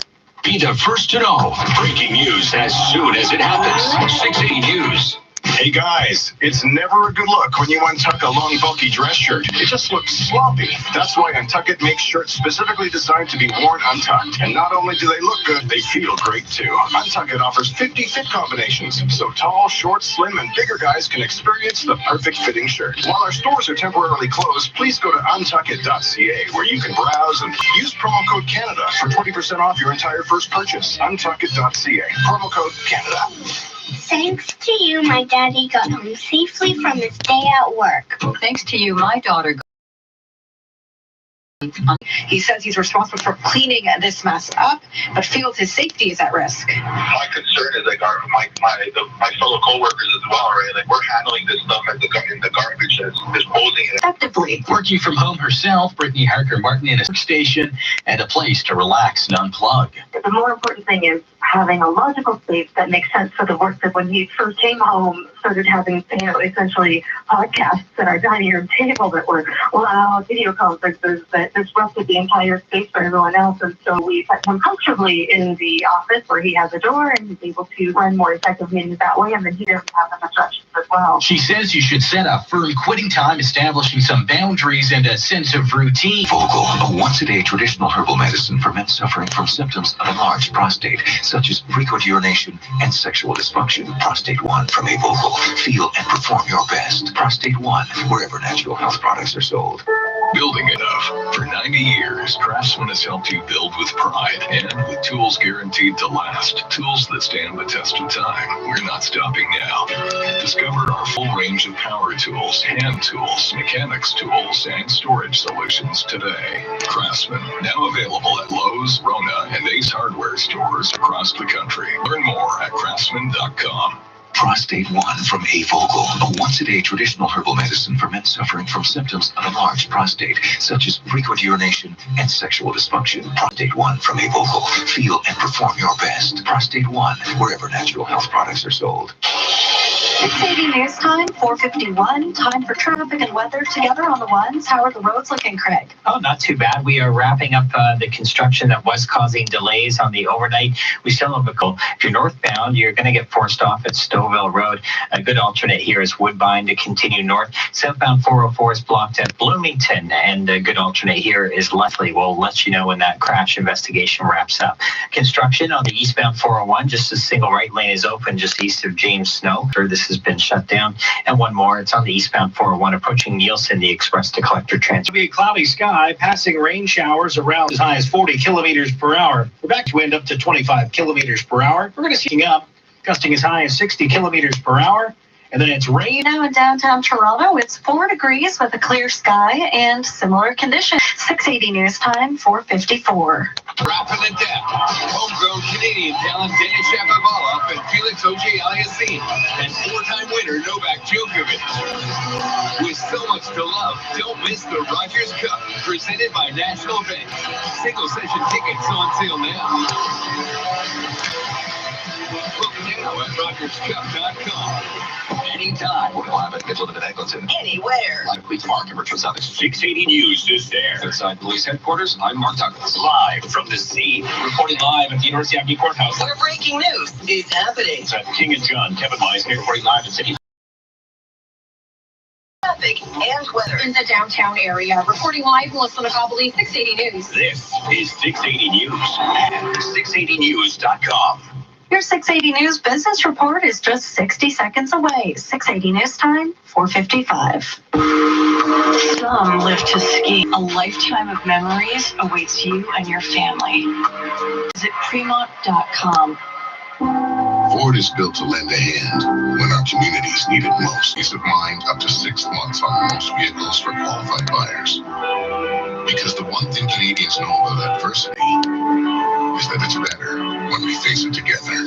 Be the first to know. Breaking news as soon as it happens. 680 News. Hey guys, it's never a good look when you untuck a long, bulky dress shirt. It just looks sloppy. That's why Untuck It makes shirts specifically designed to be worn untucked. And not only do they look good, they feel great too. Untuck It offers 50 fit combinations, so tall, short, slim, and bigger guys can experience the perfect fitting shirt. While our stores are temporarily closed, please go to untuckit.ca where you can browse and use promo code Canada for 20% off your entire first purchase. Untuckit.ca. Promo code Canada. Thanks to you, my daddy got home safely from his day at work. Thanks to you, my daughter. He says he's responsible for cleaning this mess up, but feels his safety is at risk. My concern is like my fellow coworkers as well, right? Like we're handling this stuff in the garbage, disposing it Effectively working from home herself, Brittany Harker Martin in a workstation and a place to relax and unplug. The more important thing is having a logical space that makes sense for the work that when he first came home, started having, essentially podcasts at our dining room table that were loud video conferences that disrupted the entire space for everyone else. And so we put him comfortably in the office where he has a door and he's able to run more effective meetings that way. And then he doesn't have the disruptions as well. She says you should set a firm quitting time, establishing some boundaries and a sense of routine. Vogel, a once-a-day traditional herbal medicine for men suffering from symptoms of enlarged prostate, such as frequent urination and sexual dysfunction. Prostate 1 from A Vogel. Feel and perform your best. Prostate 1, wherever natural health products are sold. Building enough. For 90 years, Craftsman has helped you build with pride and with tools guaranteed to last. Tools that stand the test of time. We're not stopping now. Discover our full range of power tools, hand tools, mechanics tools, and storage solutions today. Craftsman, now available at Lowe's, Rona, and Ace Hardware stores across the country. Learn more at craftsman.com. Prostate 1 from A Vogel, a once-a-day traditional herbal medicine for men suffering from symptoms of enlarged prostate, such as frequent urination and sexual dysfunction. Prostate 1 from A Vogel. Feel and perform your best. Prostate 1, wherever natural health products are sold. 680 news time, 451. Time for traffic and weather together on the ones. How are the roads looking, Craig? Oh, not too bad. We are wrapping up the construction that was causing delays on the overnight. We still have a cool. If you're northbound, you're going to get forced off at Stouffville Road. A good alternate here is Woodbine to continue north. Southbound 404 is blocked at Bloomington, and a good alternate here is Leslie. We'll let you know when that crash investigation wraps up. Construction on the eastbound 401, just a single right lane is open just east of James Snow. This has been shut down. And one more, it's on the eastbound 401 approaching Nielsen, the express to collector transfer. It'll be a cloudy sky, passing rain showers around as high as 40 kilometers per hour. We're back to wind up to 25 kilometers per hour. We're going to see up, gusting as high as 60 kilometers per hour. And then it's rain. Now in downtown Toronto, it's 4 degrees with a clear sky and similar conditions. 680 news time, 454. Rapping it down. Homegrown Canadian talent Denis Shapovalov and Felix Auger-Aliassime and four-time winner Novak Djokovic. With so much to love, don't miss the Rogers Cup, presented by National Bank. Single session tickets on sale now. Book now at rogerscup.com. Anytime. Anywhere. Live police Mark and Richard South. 680 News is there. Inside police headquarters, I'm Mark Douglas. Live from the scene. Reporting live at the University Avenue Courthouse. Where breaking news is happening. It's at King and John. Kevin Meisner reporting live at City. Traffic and weather. In the downtown area. Reporting live, Melissa McCobley, 680 News. This is 680 News at 680news.com. Your 680 News business report is just 60 seconds away. 680 News time, 455. Some live to ski. A lifetime of memories awaits you and your family. Visit Fremont.com. Ford is built to lend a hand when our communities need it most. Peace of mind up to 6 months on most vehicles for qualified buyers. Because the one thing Canadians know about adversity is that it's better when we face it together.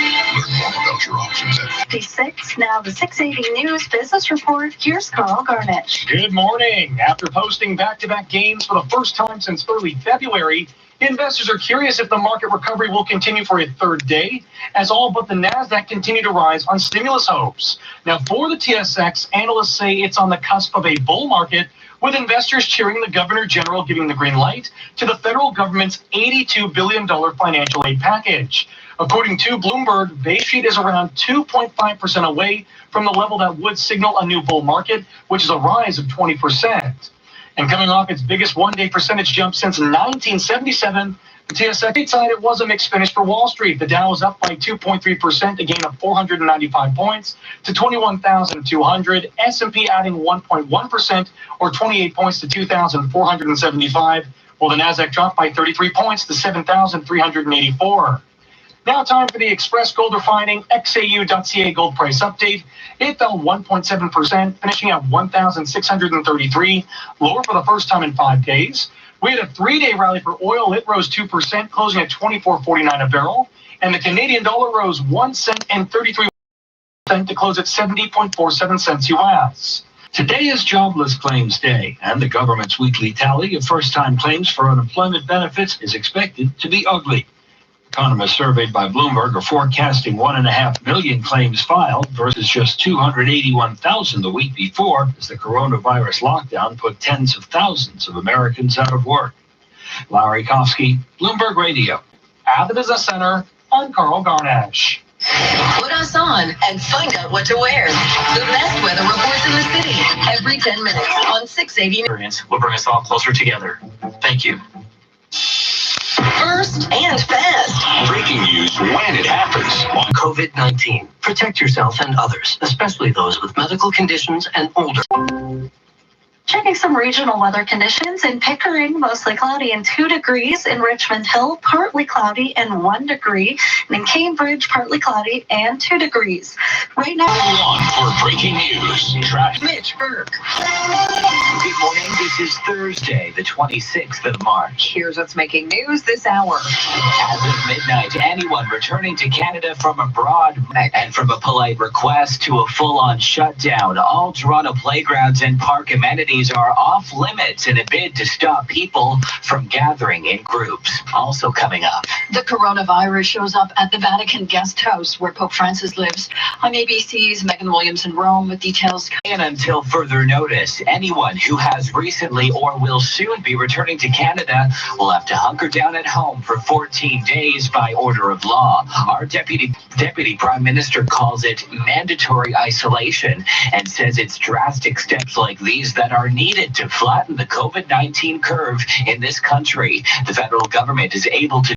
Learn more about your options at 56. Now the 680 News Business Report. Here's Carl Garner. Good morning. After posting back-to-back gains for the first time since early February, investors are curious if the market recovery will continue for a third day, as all but the NASDAQ continue to rise on stimulus hopes. Now, for the TSX, analysts say it's on the cusp of a bull market, with investors cheering the Governor General giving the green light to the federal government's $82 billion financial aid package. According to Bloomberg, Bay Street is around 2.5% away from the level that would signal a new bull market, which is a rise of 20%. And coming off its biggest one-day percentage jump since 1977, the TSX side, it was a mixed finish for Wall Street. The Dow was up by 2.3%, a gain of 495 points to 21,200. S&P adding 1.1%, or 28 points to 2,475, while the NASDAQ dropped by 33 points to 7,384. Now time for the Express Gold Refining XAU.ca gold price update. It fell 1.7%, finishing at 1,633, lower for the first time in 5 days. We had a 3-day rally for oil. It rose 2%, closing at $24.49 a barrel. And the Canadian dollar rose 1 cent and 33 cents to close at 70.47 cents US. Today is Jobless Claims Day, and the government's weekly tally of first-time claims for unemployment benefits is expected to be ugly. Economists surveyed by Bloomberg are forecasting 1.5 million claims filed versus just 281,000 the week before, as the coronavirus lockdown put tens of thousands of Americans out of work. Larry Kofsky, Bloomberg Radio. At the Business Center, I'm Carl Garnash. Put us on and find out what to wear. The best weather reports in the city every 10 minutes on 680. Will bring us all closer together. Thank you. First and fast. Breaking news when it happens on COVID-19. Protect yourself and others, especially those with medical conditions and older. Checking some regional weather conditions. In Pickering, mostly cloudy and 2 degrees. In Richmond Hill, partly cloudy and 1 degree. And in Cambridge, partly cloudy and 2 degrees. Right now, on for breaking news. Mitch Burke. Good morning. This is Thursday, the 26th of March. Here's what's making news this hour. As of midnight, anyone returning to Canada from abroad, and from a polite request to a full-on shutdown, all Toronto playgrounds and park amenities are off limits in a bid to stop people from gathering in groups. Also coming up, the coronavirus shows up at the Vatican guest house where Pope Francis lives. I'm ABC's Megan Williams in Rome with details. And until further notice, anyone who has recently or will soon be returning to Canada will have to hunker down at home for 14 days by order of law. Our Deputy Prime Minister calls it mandatory isolation and says it's drastic steps like these that are needed to flatten the COVID-19 curve in this country. The federal government is able to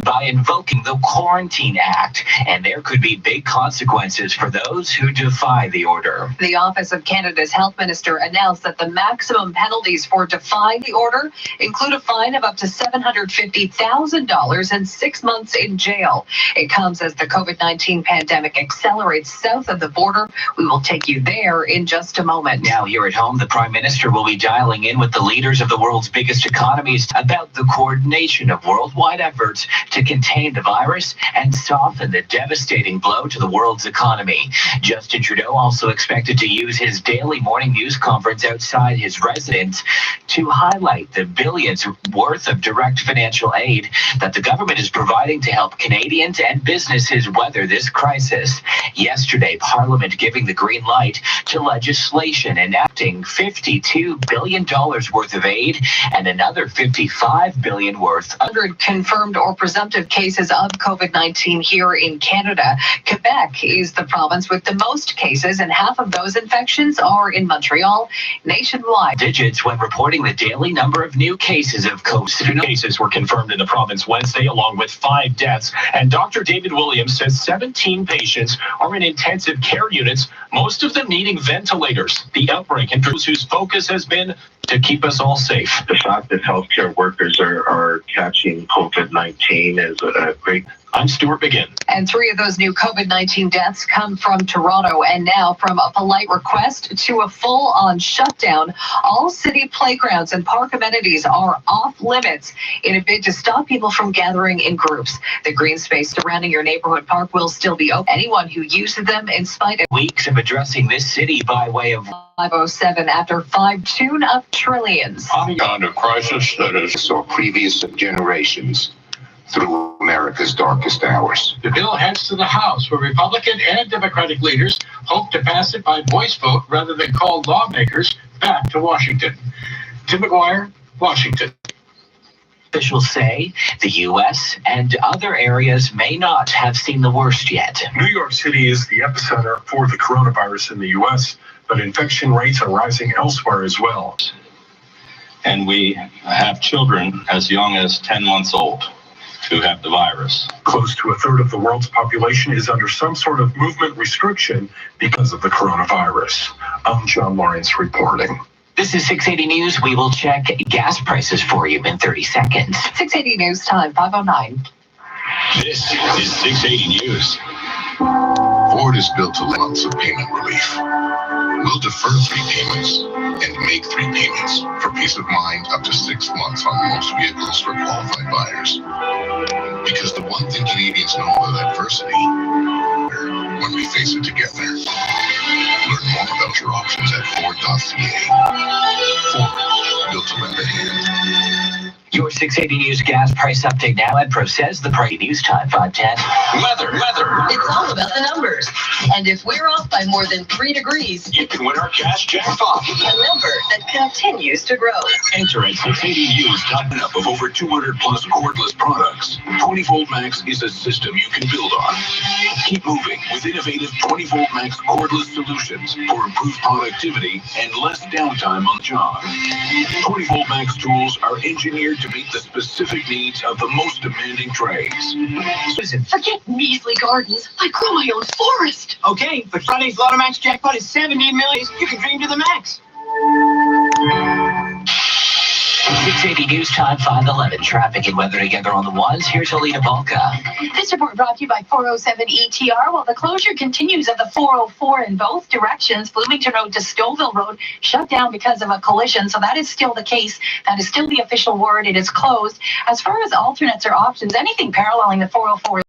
by invoking the Quarantine Act, and there could be big consequences for those who defy the order. The Office of Canada's Health Minister announced that the maximum penalties for defying the order include a fine of up to $750,000 and 6 months in jail. It comes as the COVID-19 pandemic accelerates south of the border. We will take you there in just a moment. Now here at home, the Prime Minister will be dialing in with the leaders of the world's biggest economies about the coordination of worldwide efforts to contain the virus and soften the devastating blow to the world's economy. Justin Trudeau also expected to use his daily morning news conference outside his residence to highlight the billions worth of direct financial aid that the government is providing to help Canadians and businesses weather this crisis. Yesterday, Parliament giving the green light to legislation enacting $52 billion worth of aid and another $55 billion worth 100 confirmed or presumptive cases of COVID-19 here in Canada. Quebec is the province with the most cases, and half of those infections are in Montreal. Nationwide digits when reporting the daily number of new cases of COVID. Cases were confirmed in the province Wednesday, along with 5 deaths. And Dr. David Williams says 17 patients are in intensive care units, most of them needing ventilators. The outbreak and whose focus has been to keep us all safe. The fact that healthcare workers are catching COVID-19 is a great I'm Stuart McGinn. And 3 of those new COVID-19 deaths come from Toronto. And now, from a polite request to a full-on shutdown, all city playgrounds and park amenities are off limits in a bid to stop people from gathering in groups. The green space surrounding your neighborhood park will still be open. Anyone who uses them, in spite of weeks of addressing this city by way of 507 after 5 tune-up trillions. On a crisis that is saw previous generations through America's darkest hours. The bill heads to the House, where Republican and Democratic leaders hope to pass it by voice vote rather than call lawmakers back to Washington. Tim McGuire, Washington. Officials say the U.S. and other areas may not have seen the worst yet. New York City is the epicenter for the coronavirus in the U.S., but infection rates are rising elsewhere as well. And we have children as young as 10 months old who have the virus. Close to a third of the world's population is under some sort of movement restriction because of the coronavirus. I'm John Lawrence reporting. This is 680 News. We will check gas prices for you in 30 seconds. 680 News Time, 5:09. This is 680 News. Ford is built to months of payment relief. We'll defer 3 payments and make 3 payments for peace of mind up to 6 months on most vehicles for qualified buyers. Because the one thing Canadians know about adversity, when we face it together. Learn more about your options at Ford.ca. Ford, built to lend a hand. Your 680 News gas price update now at Pro says the price news time 5:10. Weather. It's all about the numbers. And if we're off by more than 3 degrees, You can win our cash jackpot. a number that continues to grow. Enter at 680news.com. Up of over 200 plus cordless products. 20-volt Max is a system you can build on. Keep moving with innovative 20-volt Max cordless solutions for improved productivity and less downtime on the job. 20-volt Max tools are engineered to meet the specific needs of the most demanding trades. Forget measly gardens. I grow my own forest. Okay, but Friday's Lotto Max jackpot is 70 million. You can dream to the max. 680 News Time 5:11. Traffic and weather together on the ones. Here's Alina Volka. This report brought to you by 407 ETR. While the closure continues of the 404 in both directions, Bloomington Road to Stouffville Road shut down because of a collision. So that is still the case. That is still the official word. It is closed. As far as alternates or options, anything paralleling the 404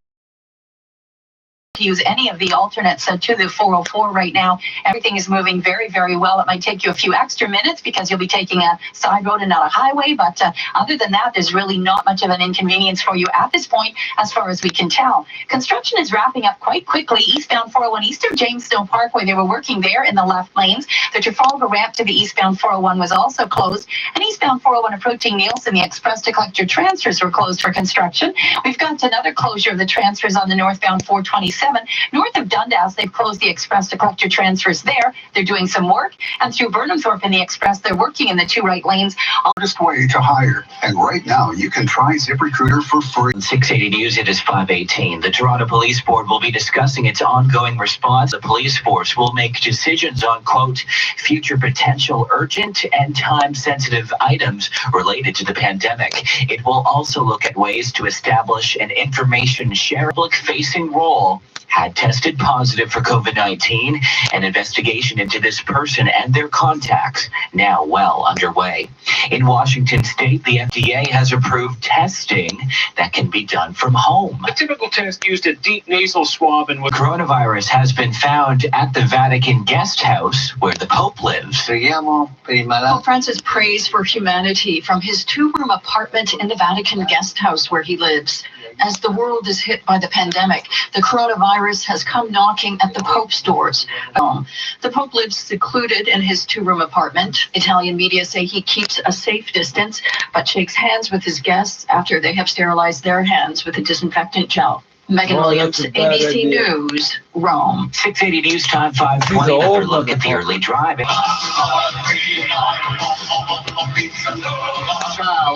use any of the alternates to the 404 right now. Everything is moving very, very well. It might take you a few extra minutes because you'll be taking a side road and not a highway, but other than that, there's really not much of an inconvenience for you at this point, as far as we can tell. Construction is wrapping up quite quickly. Eastbound 401 east of Jamestown Parkway, they were working there in the left lanes. The Trafalgar ramp to the eastbound 401 was also closed, and eastbound 401 approaching Nielsen, the express to collector transfers were closed for construction. We've got another closure of the transfers on the northbound 427. North of Dundas, they've closed the express to collector transfers there. They're doing some work. And through Burnhamthorpe in the express, they're working in the 2 right lanes. Hardest way to hire. And right now, you can try ZipRecruiter for free. 680 News, it is 5:18. The Toronto Police Board will be discussing its ongoing response. The police force will make decisions on, quote, future potential urgent and time-sensitive items related to the pandemic. It will also look at ways to establish an information share public-facing role. Had tested positive for COVID-19. An investigation into this person and their contacts now well underway. In Washington state, the FDA has approved testing that can be done from home. A typical test used a deep nasal swab and Coronavirus has been found at the Vatican guest house where the Pope lives. Pope Francis prays for humanity from his 2-room apartment in the Vatican guest house where he lives. As the world is hit by the pandemic, the coronavirus has come knocking at the Pope's doors. The Pope lives secluded in his 2-room apartment. Italian media say he keeps a safe distance, but shakes hands with his guests after they have sterilized their hands with a disinfectant gel. Megan Williams, ABC News, Rome. 680 News Time 5:20. Another look at the early drive.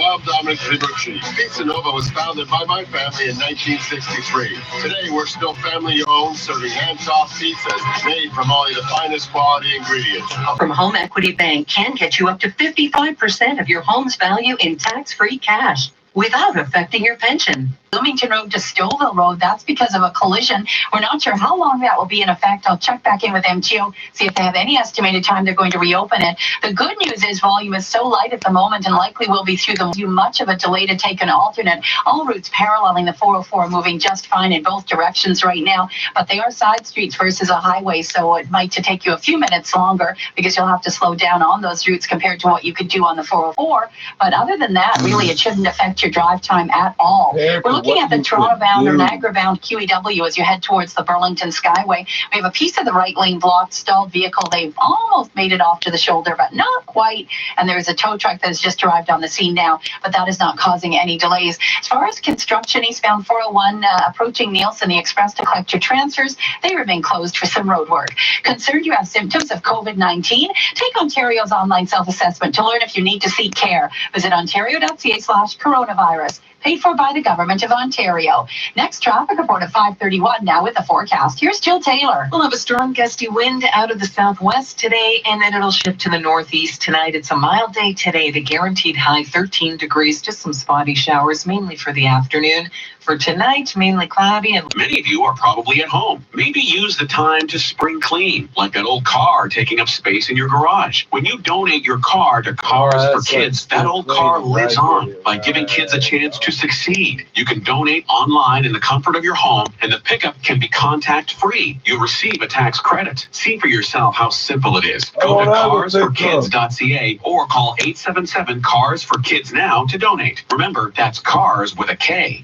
I'm Dominic Fibrucci. Pizza Nova was founded by my family in 1963. Today, we're still family-owned, serving hand-tossed pizzas made from only the finest quality ingredients. From Home Equity Bank can get you up to 55% of your home's value in tax-free cash. without affecting your pension. Bloomington Road to Stouffville Road, that's because of a collision. We're not sure how long that will be in effect. I'll check back in with MTO, see if they have any estimated time they're going to reopen it. The good news is volume is so light at the moment and likely will be through much of a delay to take an alternate. All routes paralleling the 404 moving just fine in both directions right now, but they are side streets versus a highway, so it might take you a few minutes longer because you'll have to slow down on those routes compared to what you could do on the 404. But other than that, really, it shouldn't affect your drive time at all. We're looking at the Toronto-bound or Niagara-bound QEW as you head towards the Burlington Skyway. We have a piece of the right lane blocked, stalled vehicle. They've almost made it off to the shoulder, but not quite. And there is a tow truck that has just arrived on the scene now, but that is not causing any delays. As far as construction, eastbound 401 approaching Nielsen, the express to collect your transfers, they remain closed for some road work. Concerned you have symptoms of COVID-19? Take Ontario's online self-assessment to learn if you need to seek care. Visit ontario.ca/coronavirus. Paid for by the Government of Ontario. Next traffic report at 5:31 now with the forecast. Here's Jill Taylor. We'll have a strong gusty wind out of the southwest today, and then it'll shift to the northeast tonight. It's a mild day today. The guaranteed high 13 degrees, just some spotty showers, mainly for the afternoon. For tonight, mainly cloudy. And many of you are probably at home. Maybe use the time to spring clean, like that old car taking up space in your garage. When you donate your car to Cars for Kids, that old car lives on by giving kids a chance to succeed. You can donate online in the comfort of your home, and the pickup can be contact-free. You'll receive a tax credit. See for yourself how simple it is. Go to carsforkids.ca or call 877-CARS-FOR-KIDS now to donate. Remember, that's CARS with a K.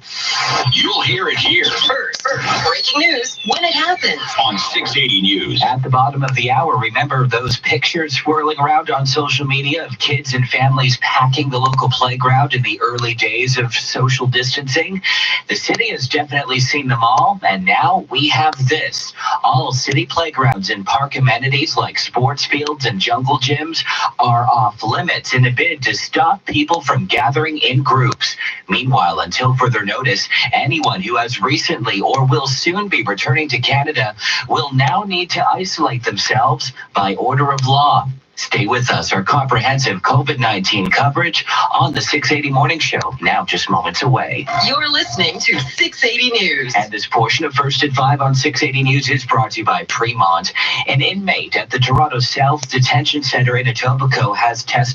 You'll hear it here first. Breaking news when it happens. On 680 News. At the bottom of the hour, remember those pictures swirling around on social media of kids and families packing the local playground in the early days of social distancing? The city has definitely seen them all, and now we have this. All city playgrounds and park amenities like sports fields and jungle gyms are off limits in a bid to stop people from gathering in groups. Meanwhile, until further notice, anyone who has recently or will soon be returning to Canada will now need to isolate themselves by order of law. Stay with us. Our comprehensive COVID-19 coverage on the 680 Morning Show, now just moments away. You're listening to 680 News. And this portion of First at 5 on 680 News is brought to you by Fremont. An inmate at the Toronto South Detention Center in Etobicoke has tested